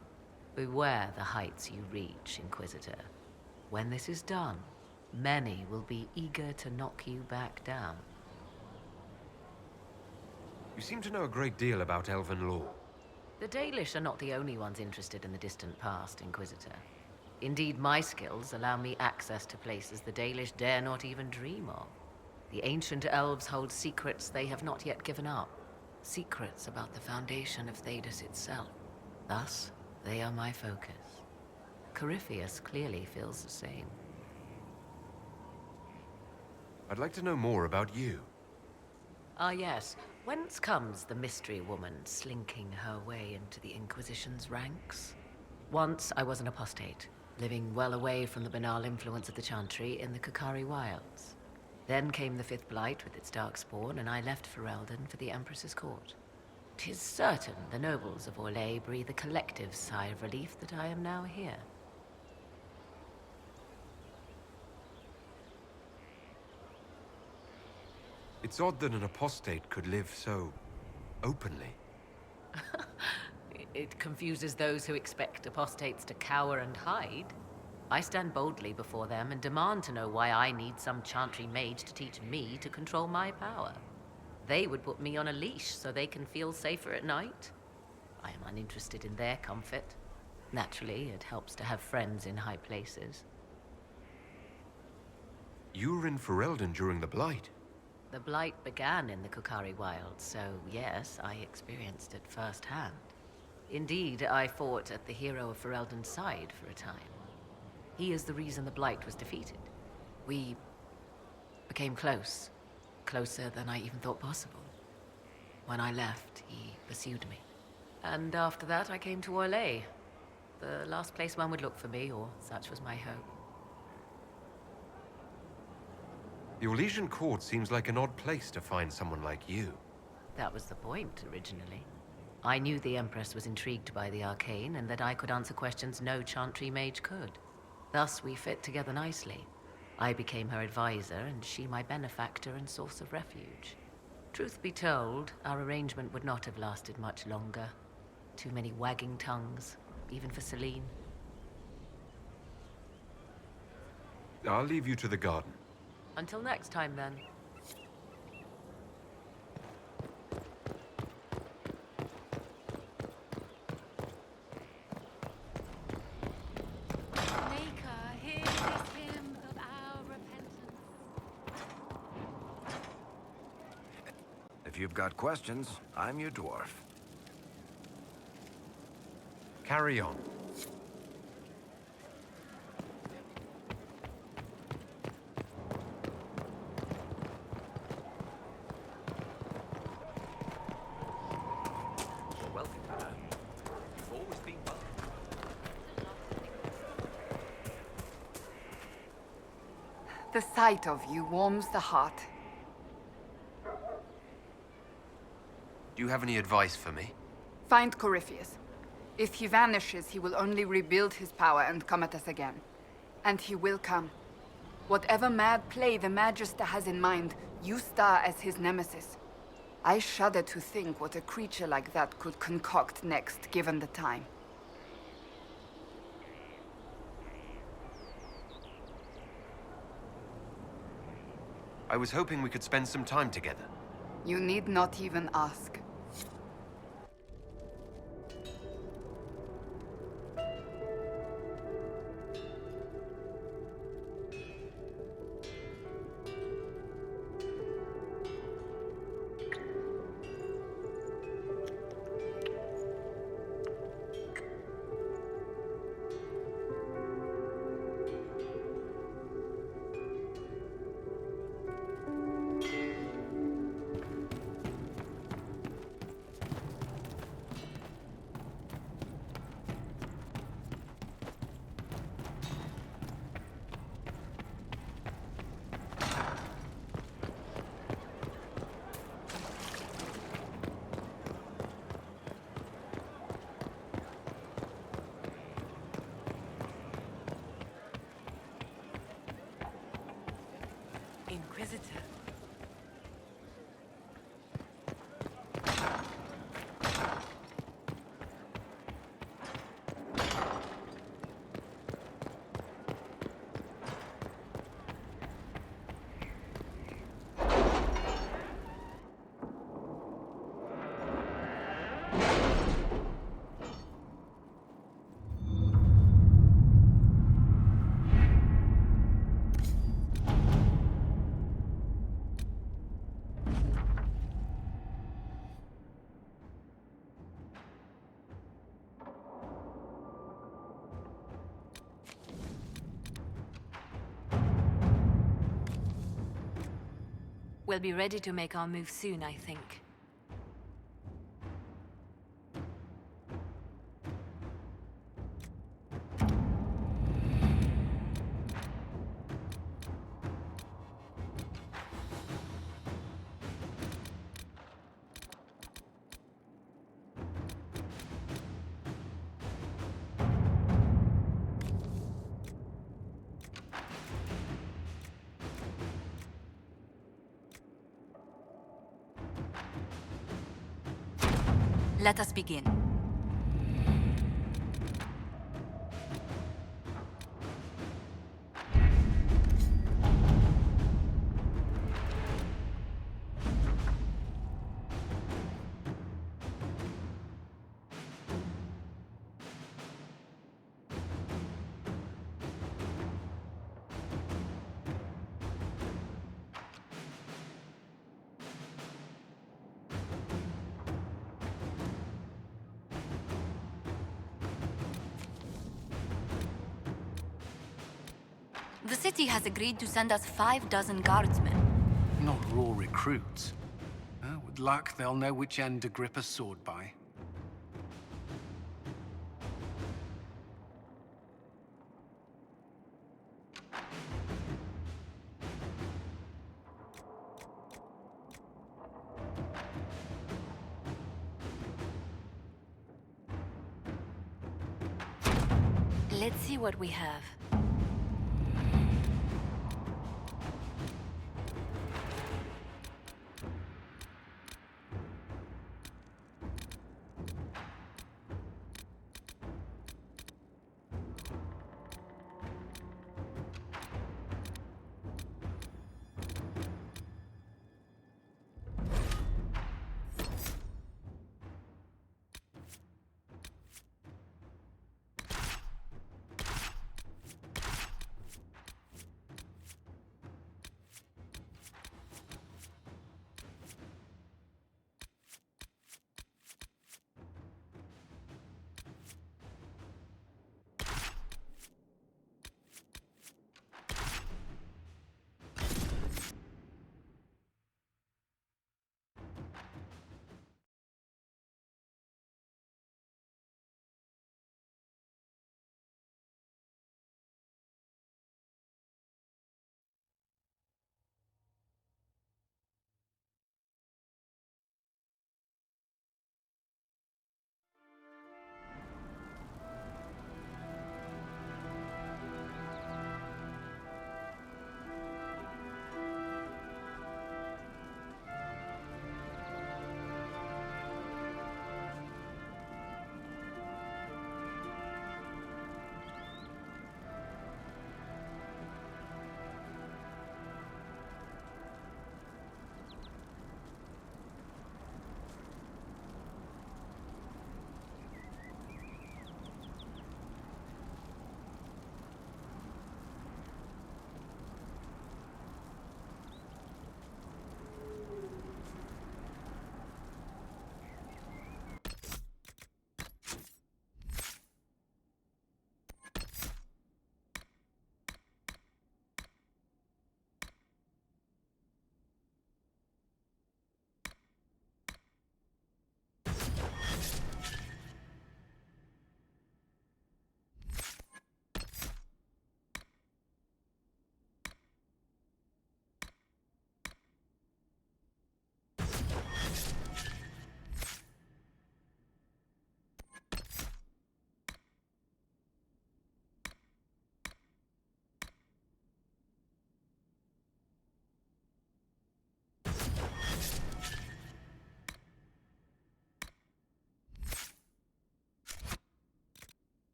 Beware the heights you reach, Inquisitor. When this is done, many will be eager to knock you back down. You seem to know a great deal about elven law. The Dalish are not the only ones interested in the distant past, Inquisitor. Indeed, my skills allow me access to places the Dalish dare not even dream of. The ancient elves hold secrets they have not yet given up. Secrets about the foundation of Thedas itself. Thus, they are my focus. Corypheus clearly feels the same. I'd like to know more about you. Ah yes, whence comes the mystery woman slinking her way into the Inquisition's ranks? Once I was an apostate, living well away from the banal influence of the Chantry in the Kukari Wilds. Then came the Fifth Blight with its darkspawn, and I left Ferelden for the Empress's court. 'Tis certain the nobles of Orlais breathe a collective sigh of relief that I am now here. It's odd that an apostate could live so openly. It confuses those who expect apostates to cower and hide. I stand boldly before them and demand to know why I need some Chantry mage to teach me to control my power. They would put me on a leash so they can feel safer at night. I am uninterested in their comfort. Naturally, it helps to have friends in high places. You were in Ferelden during the Blight. The Blight began in the Kukari Wilds, so yes, I experienced it firsthand. Indeed, I fought at the hero of Ferelden's side for a time. He is the reason the Blight was defeated. We became close. Closer than I even thought possible. When I left, he pursued me. And after that, I came to Orlais. The last place one would look for me, or such was my hope. The Orlesian court seems like an odd place to find someone like you. That was the point, originally. I knew the Empress was intrigued by the arcane, and that I could answer questions no Chantry mage could. Thus, we fit together nicely. I became her advisor, and she my benefactor and source of refuge. Truth be told, our arrangement would not have lasted much longer. Too many wagging tongues, even for Celine. I'll leave you to the garden. Until next time, then. If you've got questions, I'm your dwarf. Carry on. Welcome, madam. You've always been welcome. The sight of you warms the heart. Do you have any advice for me? Find Corypheus. If he vanishes, he will only rebuild his power and come at us again. And he will come. Whatever mad play the Magister has in mind, you star as his nemesis. I shudder to think what a creature like that could concoct next, given the time. I was hoping we could spend some time together. You need not even ask. Inquisitor. We'll be ready to make our move soon, I think. Let us begin. The city has agreed to send us 6 guardsmen. Not raw recruits. With luck, they'll know which end to grip a sword by. Let's see what we have.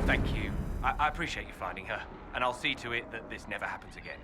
Thank you. I appreciate you finding her, and I'll see to it that this never happens again.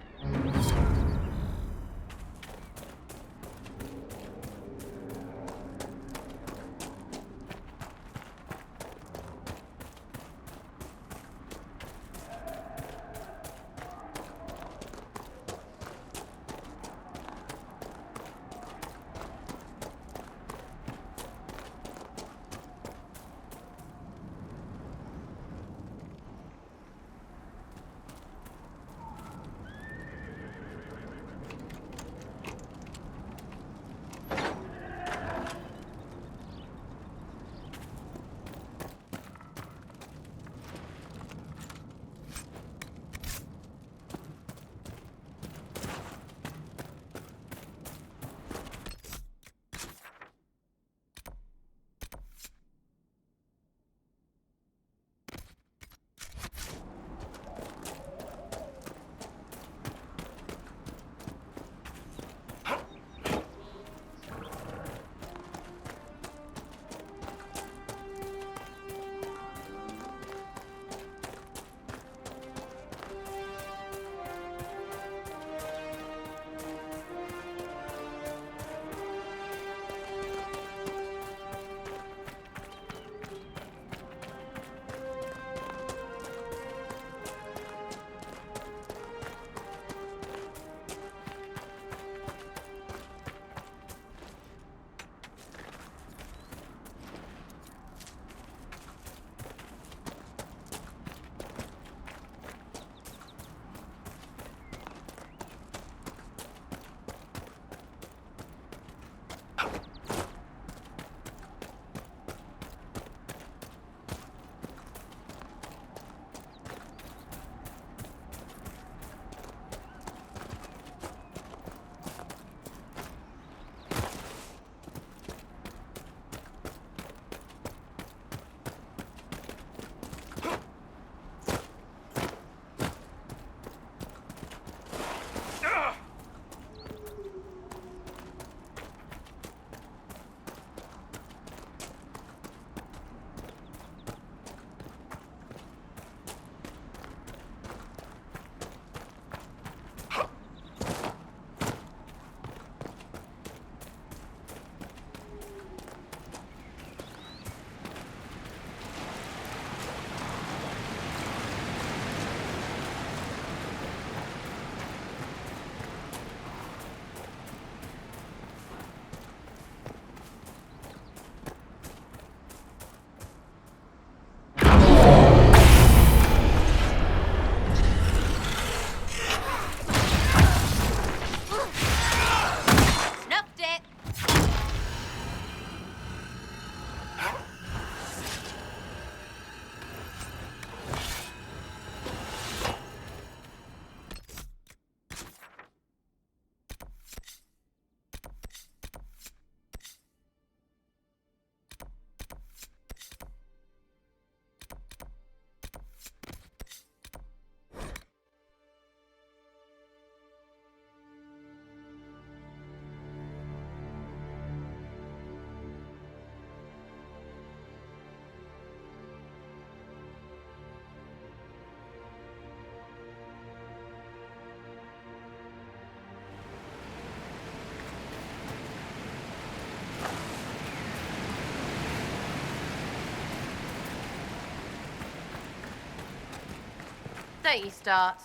Don't you start.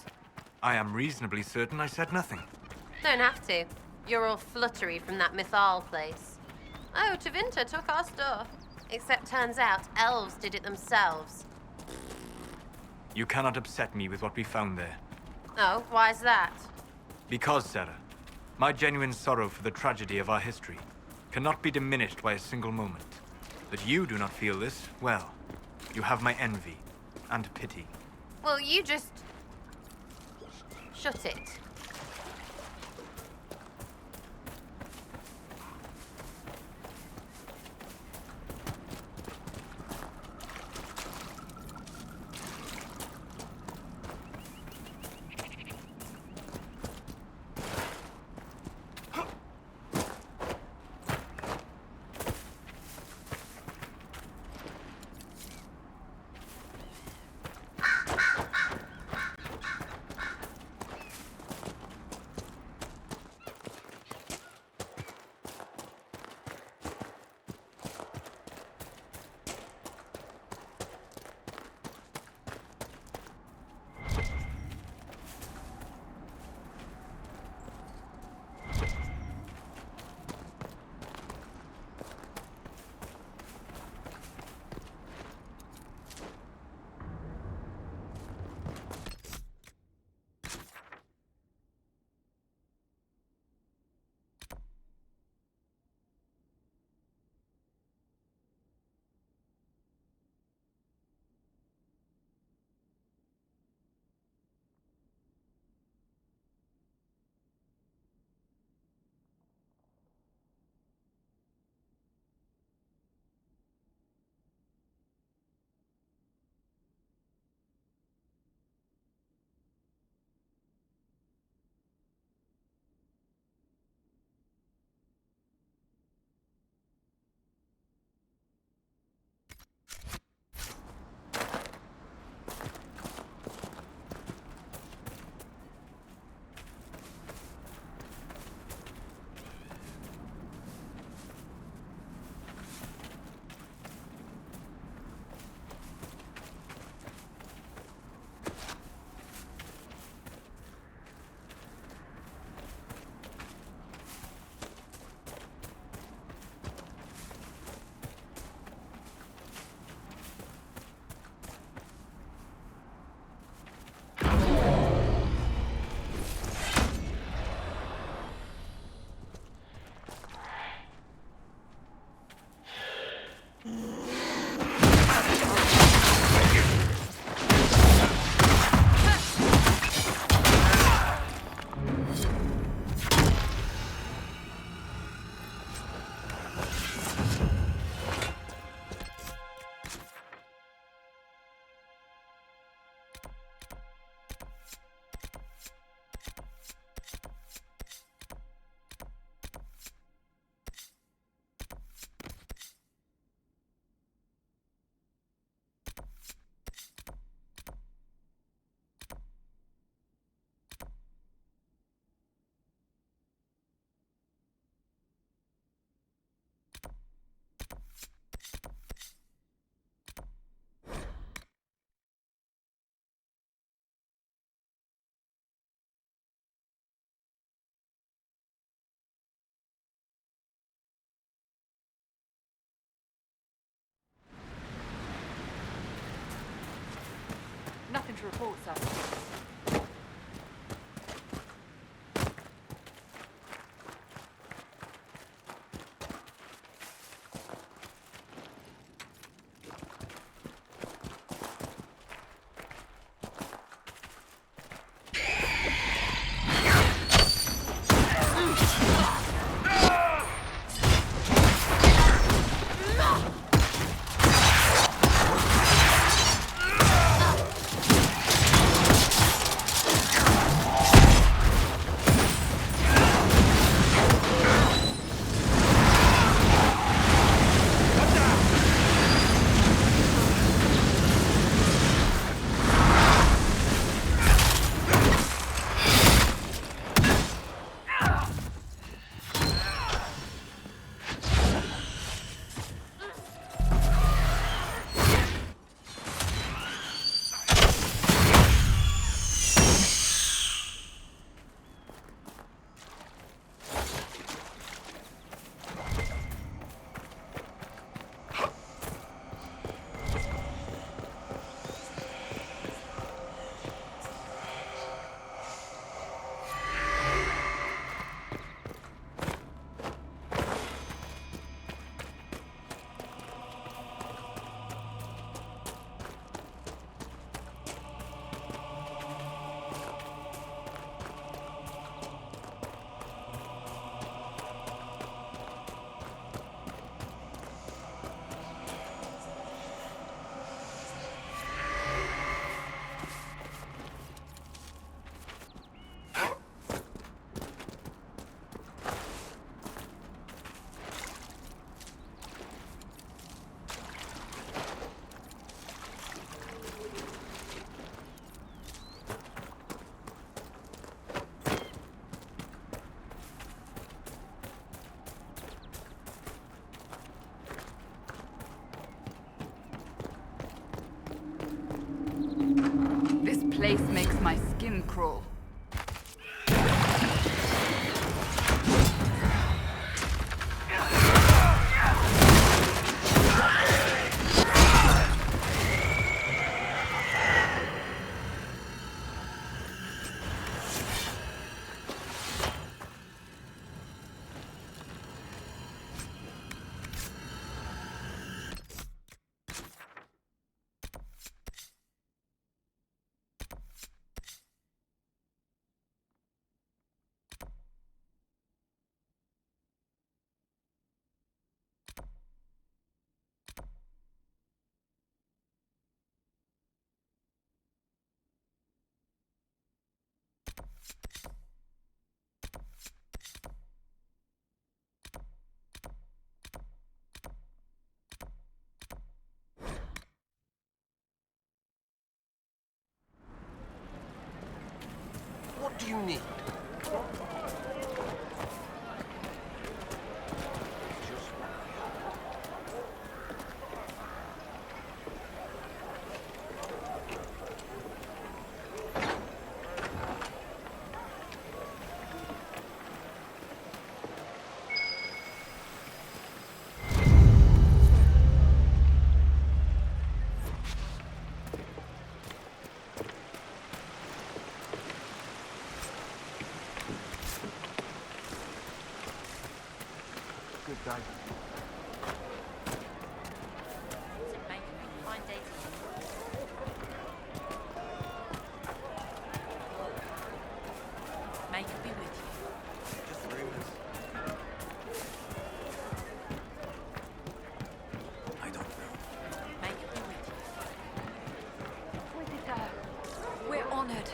I am reasonably certain I said nothing. Don't have to. You're all fluttery from that Mythal place. Oh, Tevinter took our stuff. Except turns out elves did it themselves. You cannot upset me with what we found there. Oh, why's that? Because, Sarah, my genuine sorrow for the tragedy of our history cannot be diminished by a single moment. That you do not feel this, well, you have my envy and pity. Well, you just... shut it. to report, sir. This place makes my skin crawl. What do you need? Good day. May you be with you. Just rumors. I don't know. May you be with you. Inquisitor, we're honored.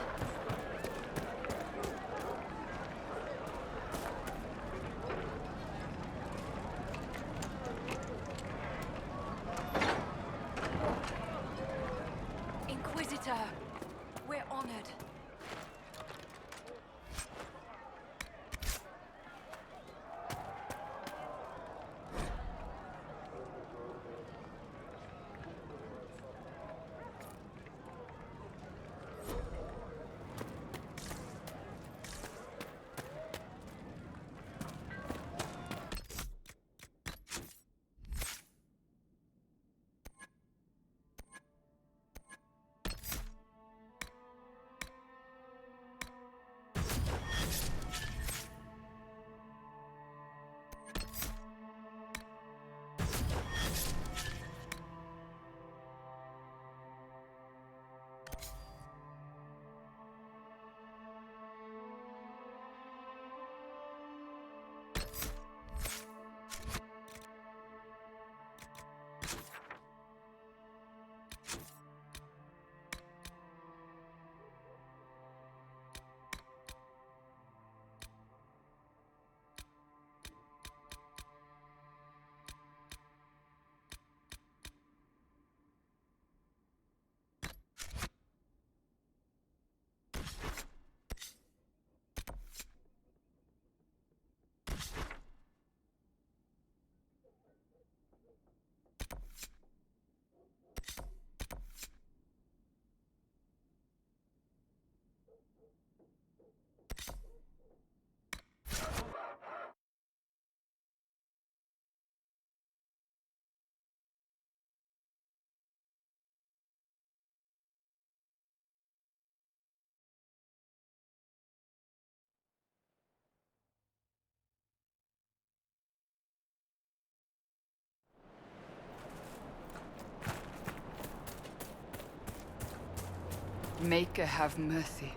Maker have mercy.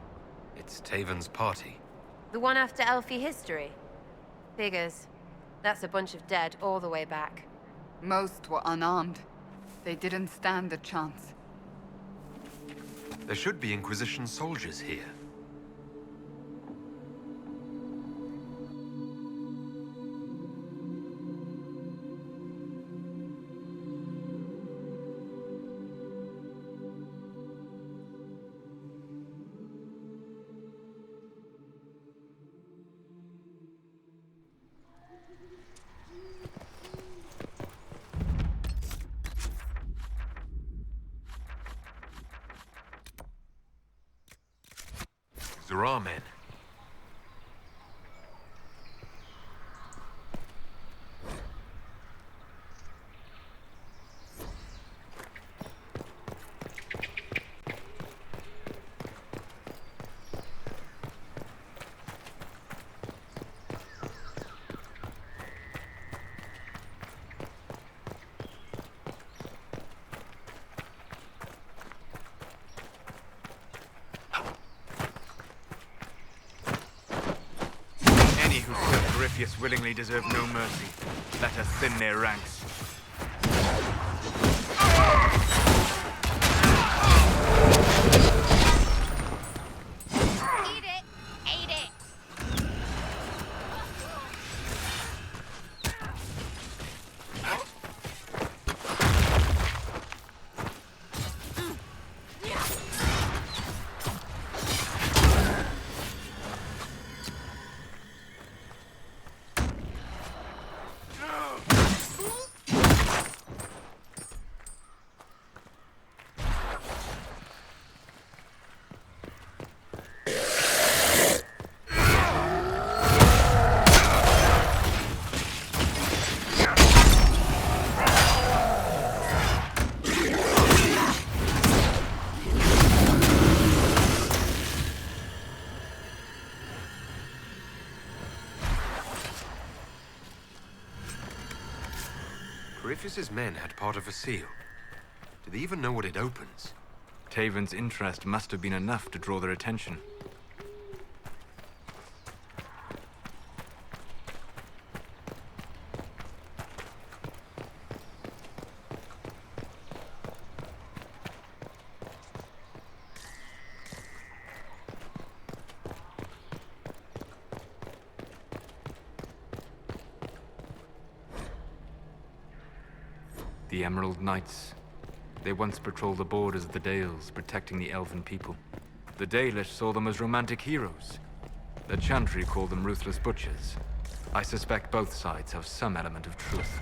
It's Taven's party. The one after Elfie history? Figures. That's a bunch of dead all the way back. Most were unarmed. They didn't stand a chance. There should be Inquisition soldiers here. There are men. Corypheus willingly deserve no mercy. Let us thin their ranks. Eat it! Ate it! Corypheus's men had part of a seal. Do they even know what it opens? Taven's interest must have been enough to draw their attention. The Emerald Knights. They once patrolled the borders of the Dales, protecting the elven people. The Dalish saw them as romantic heroes. The Chantry called them ruthless butchers. I suspect both sides have some element of truth.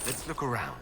Let's look around.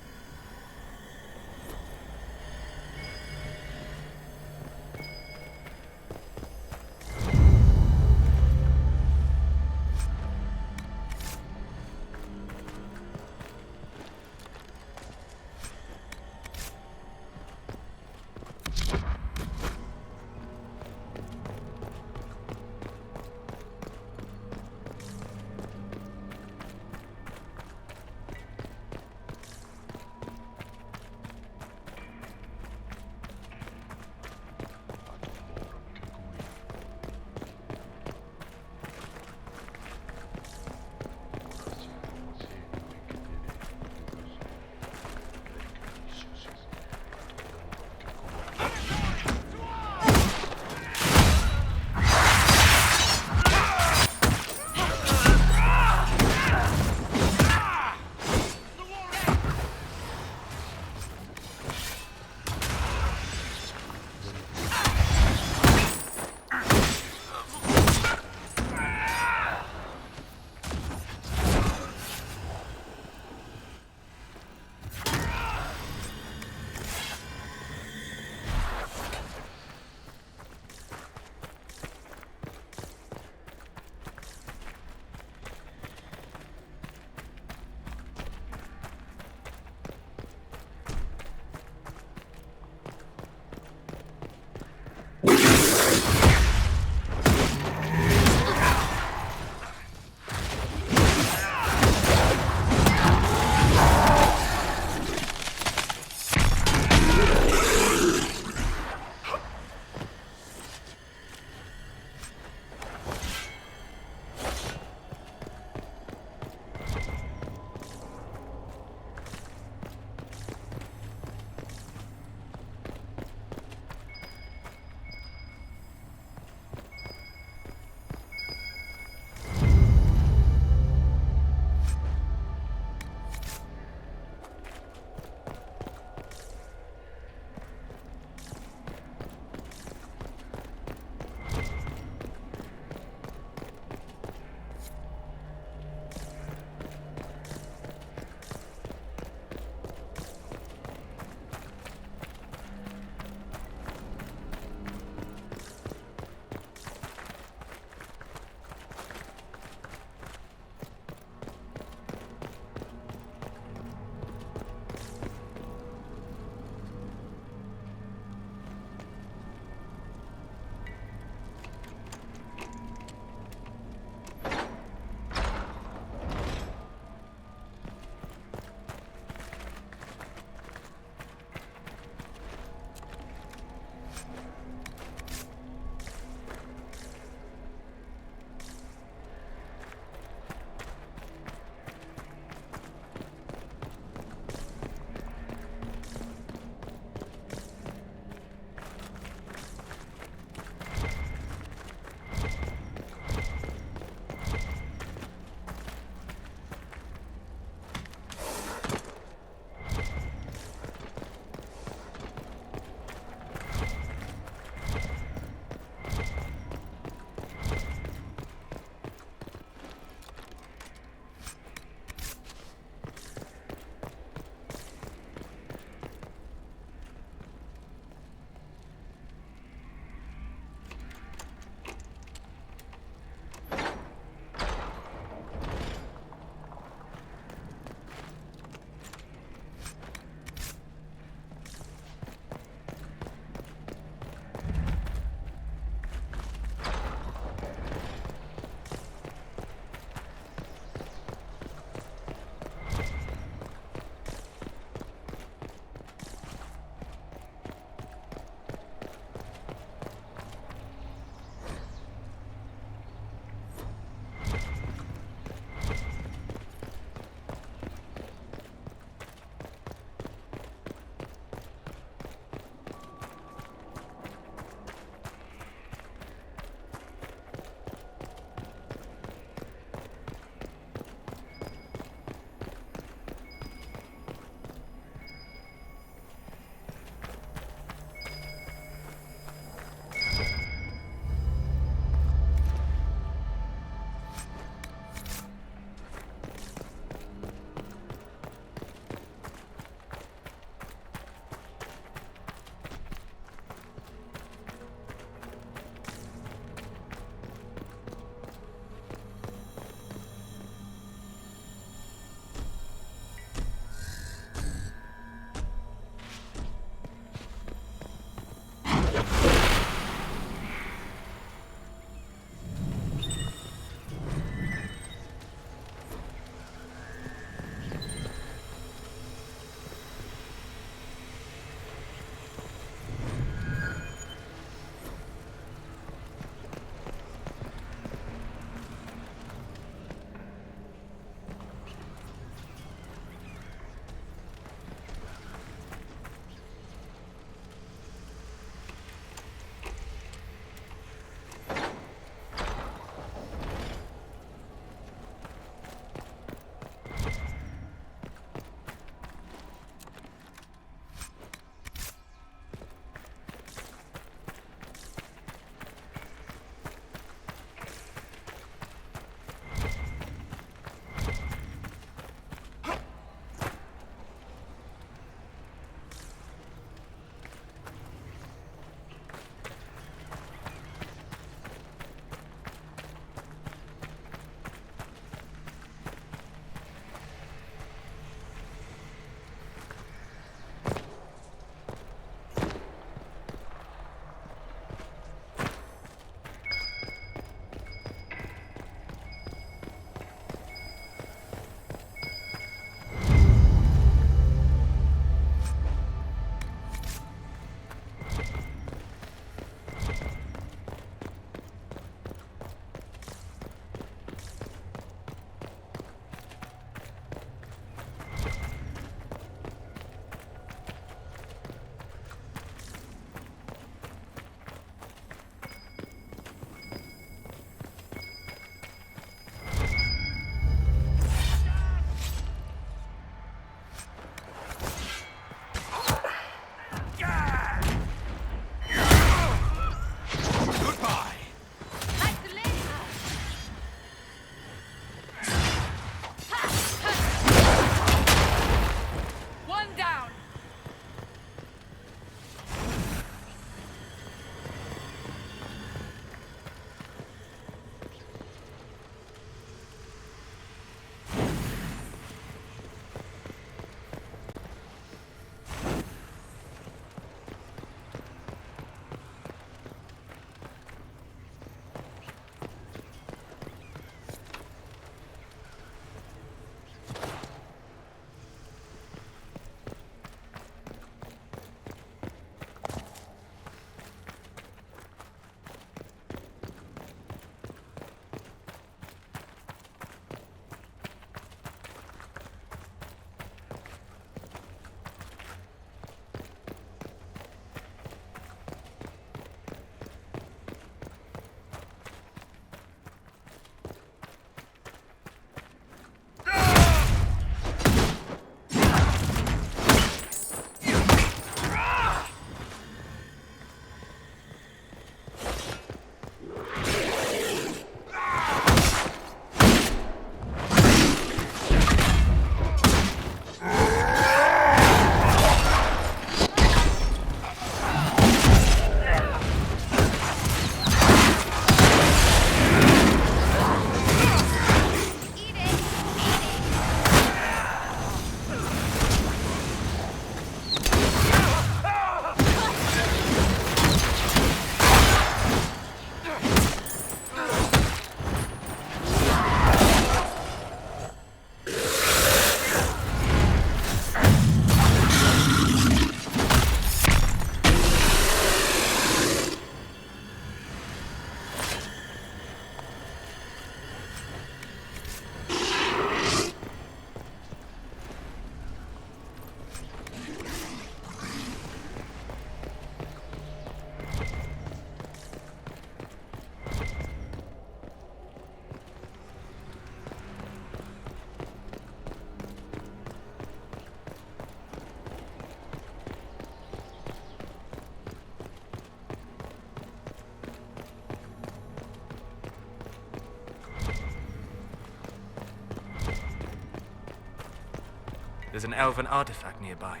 There's an elven artifact nearby.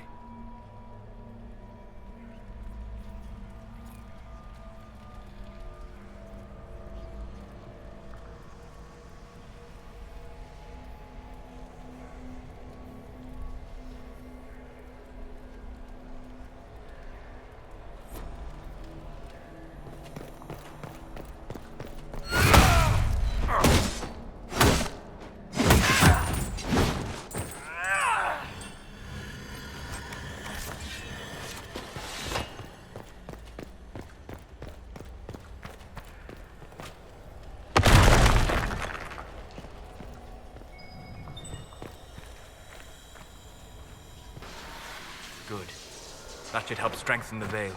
Good. That should help strengthen the veil.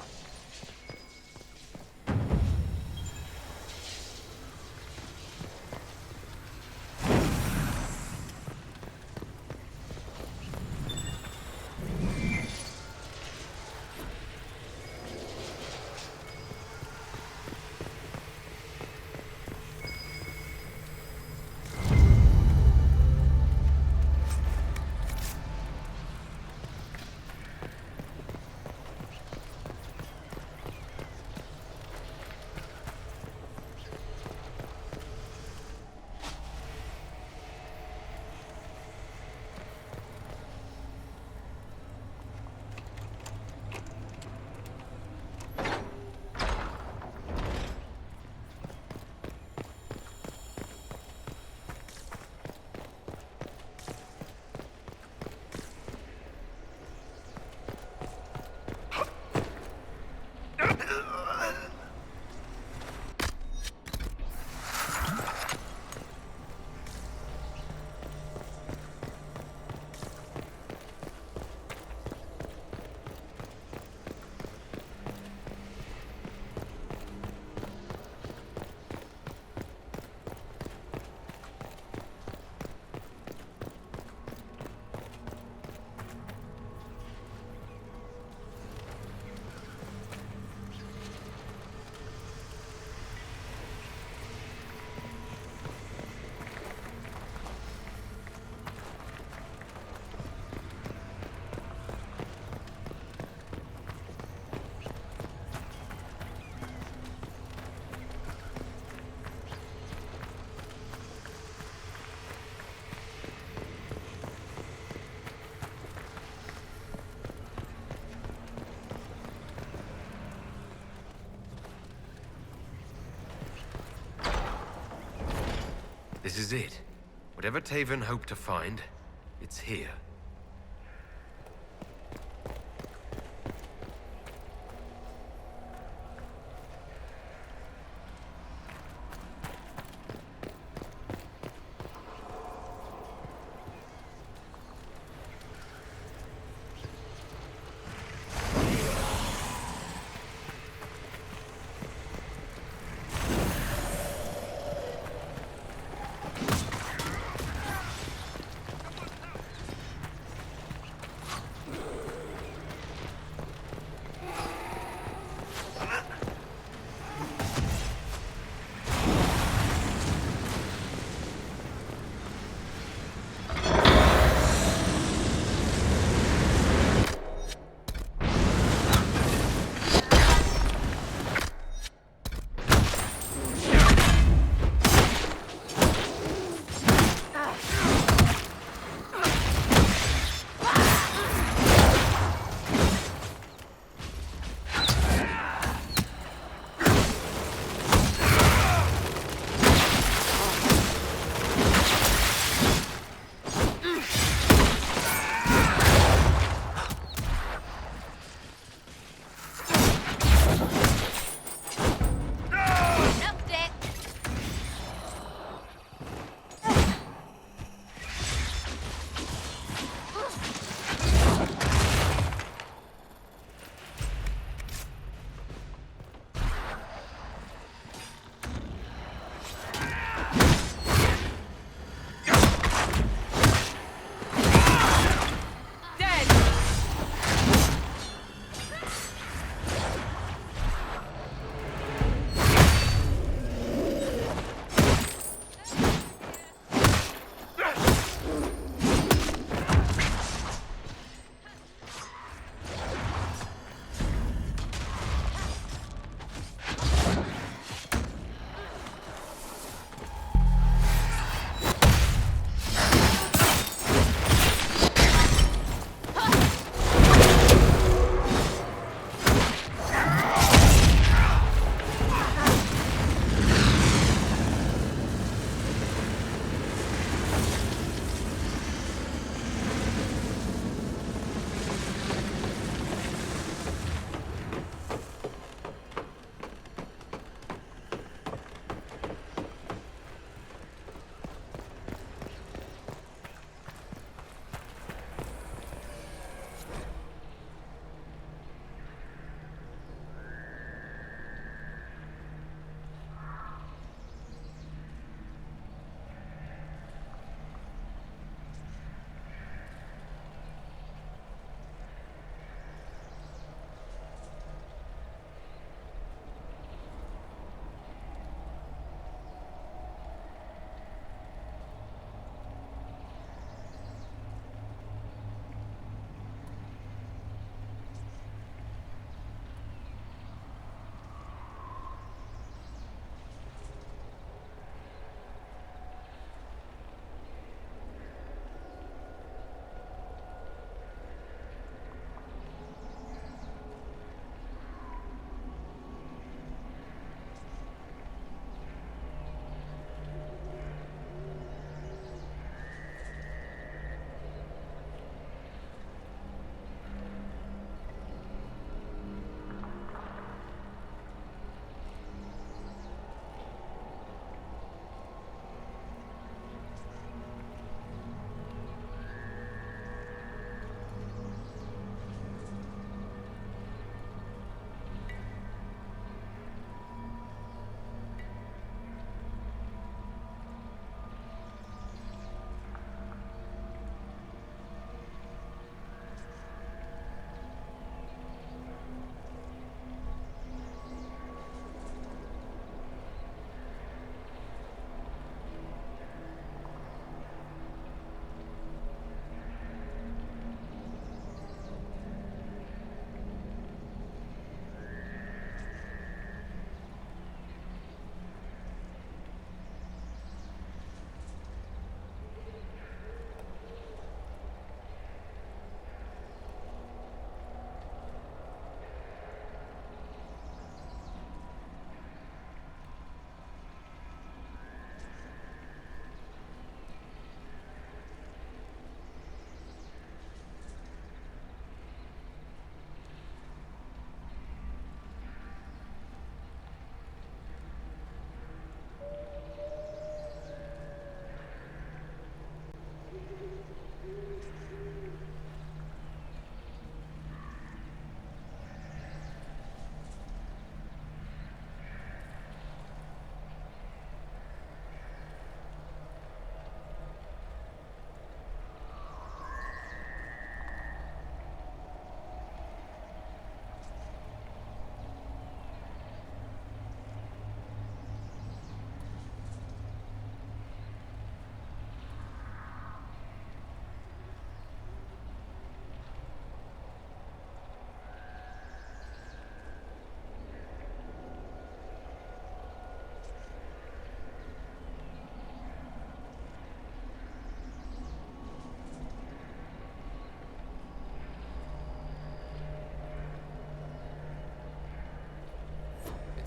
This is it. Whatever Taven hoped to find, it's here.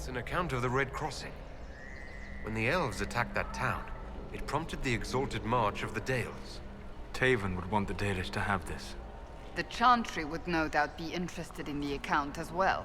It's an account of the Red Crossing. When the elves attacked that town, it prompted the exalted march of the Dales. Taven would want the Dalish to have this. The Chantry would no doubt be interested in the account as well.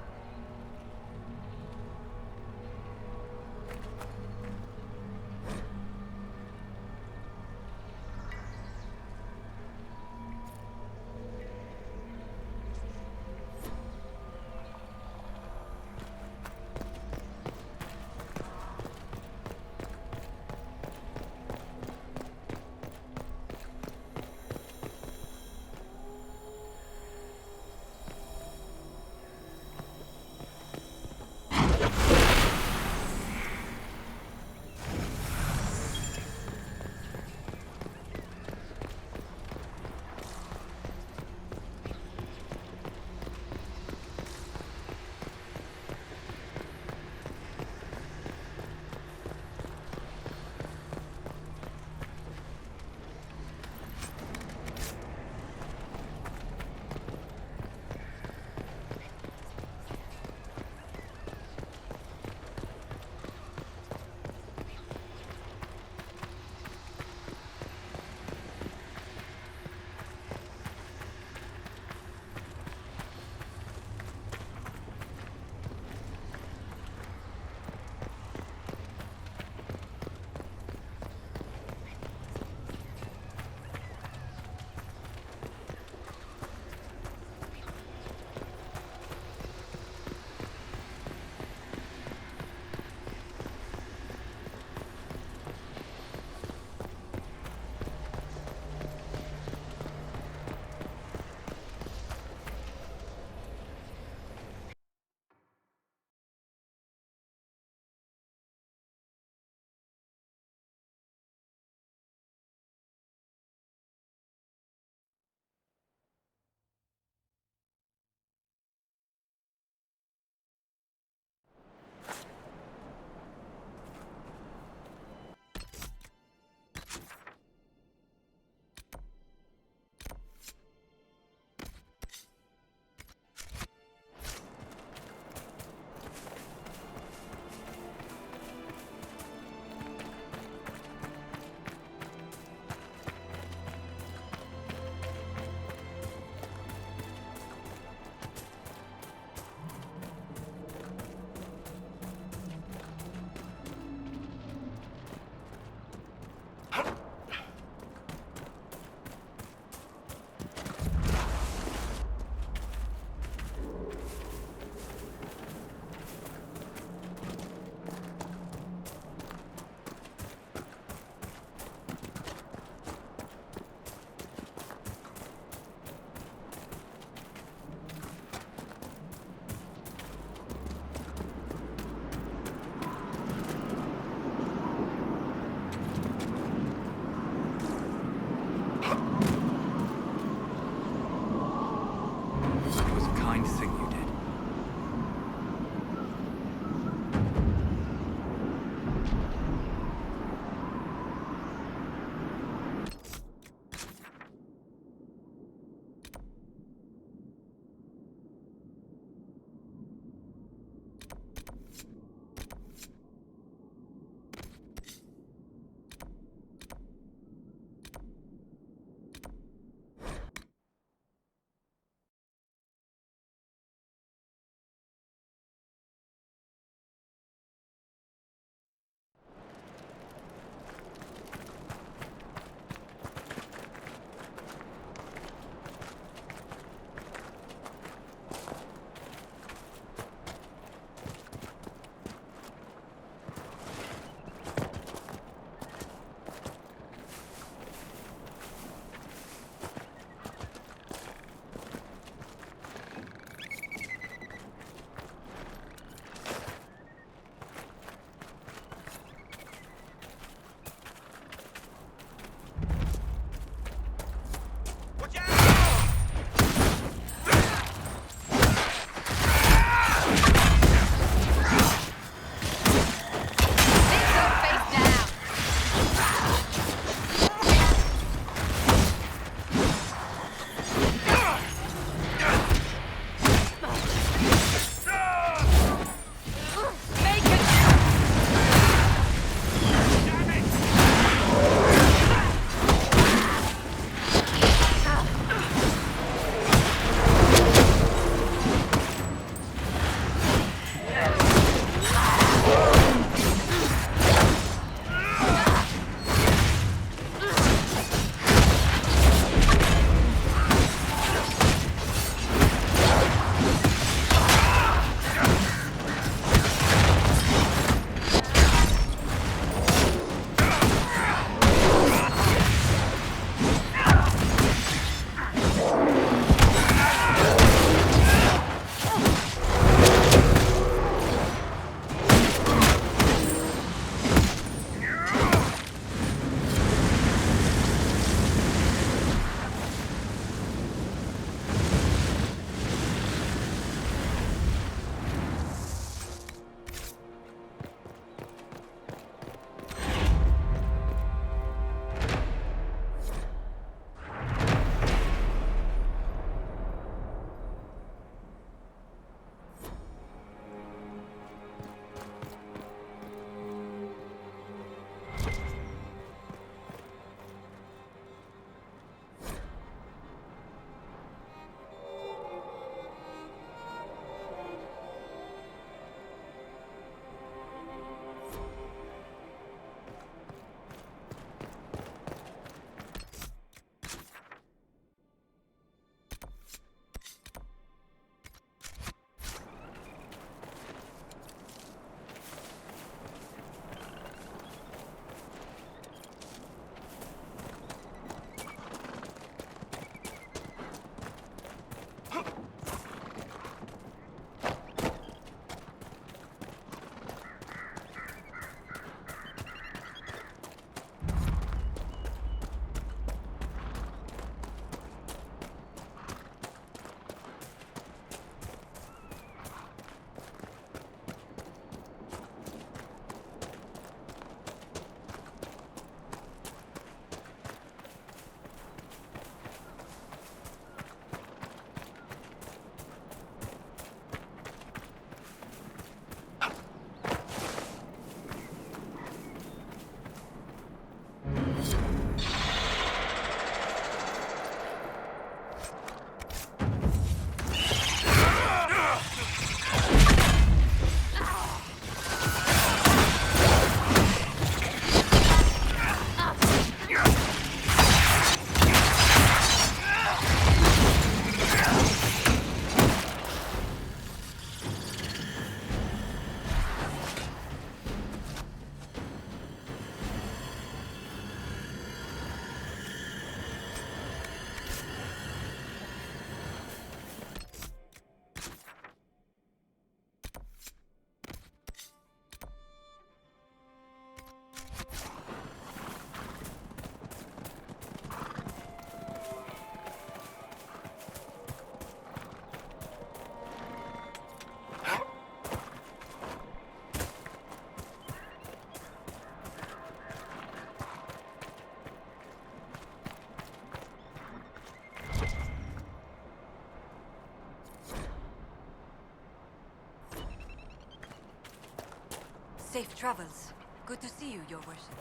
Safe travels. Good to see you, Your Worship.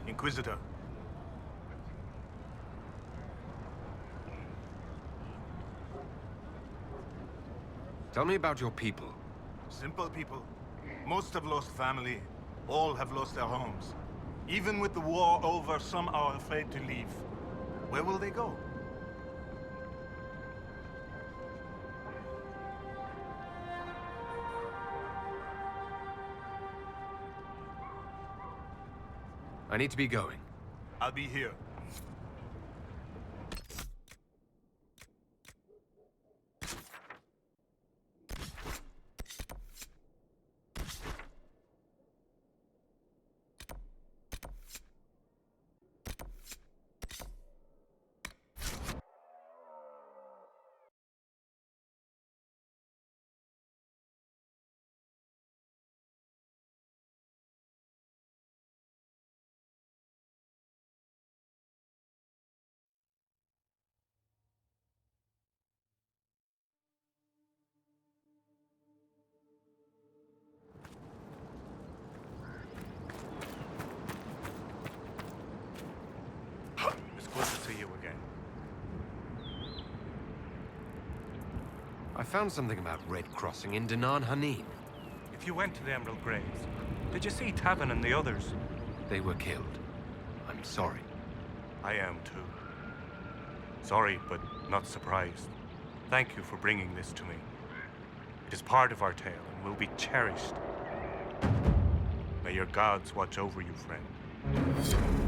Inquisitor. Tell me about your people. Simple people. Most have lost family. All have lost their homes. Even with the war over, some are afraid to leave. Where will they go? I need to be going. I'll be here. It's good to see you again. I found something about Red Crossing in Danan Hanin. If you went to the Emerald Graves, did you see Tavin and the others? They were killed. I'm sorry. I am too. Sorry, but not surprised. Thank you for bringing this to me. It is part of our tale and will be cherished. May your gods watch over you, friend.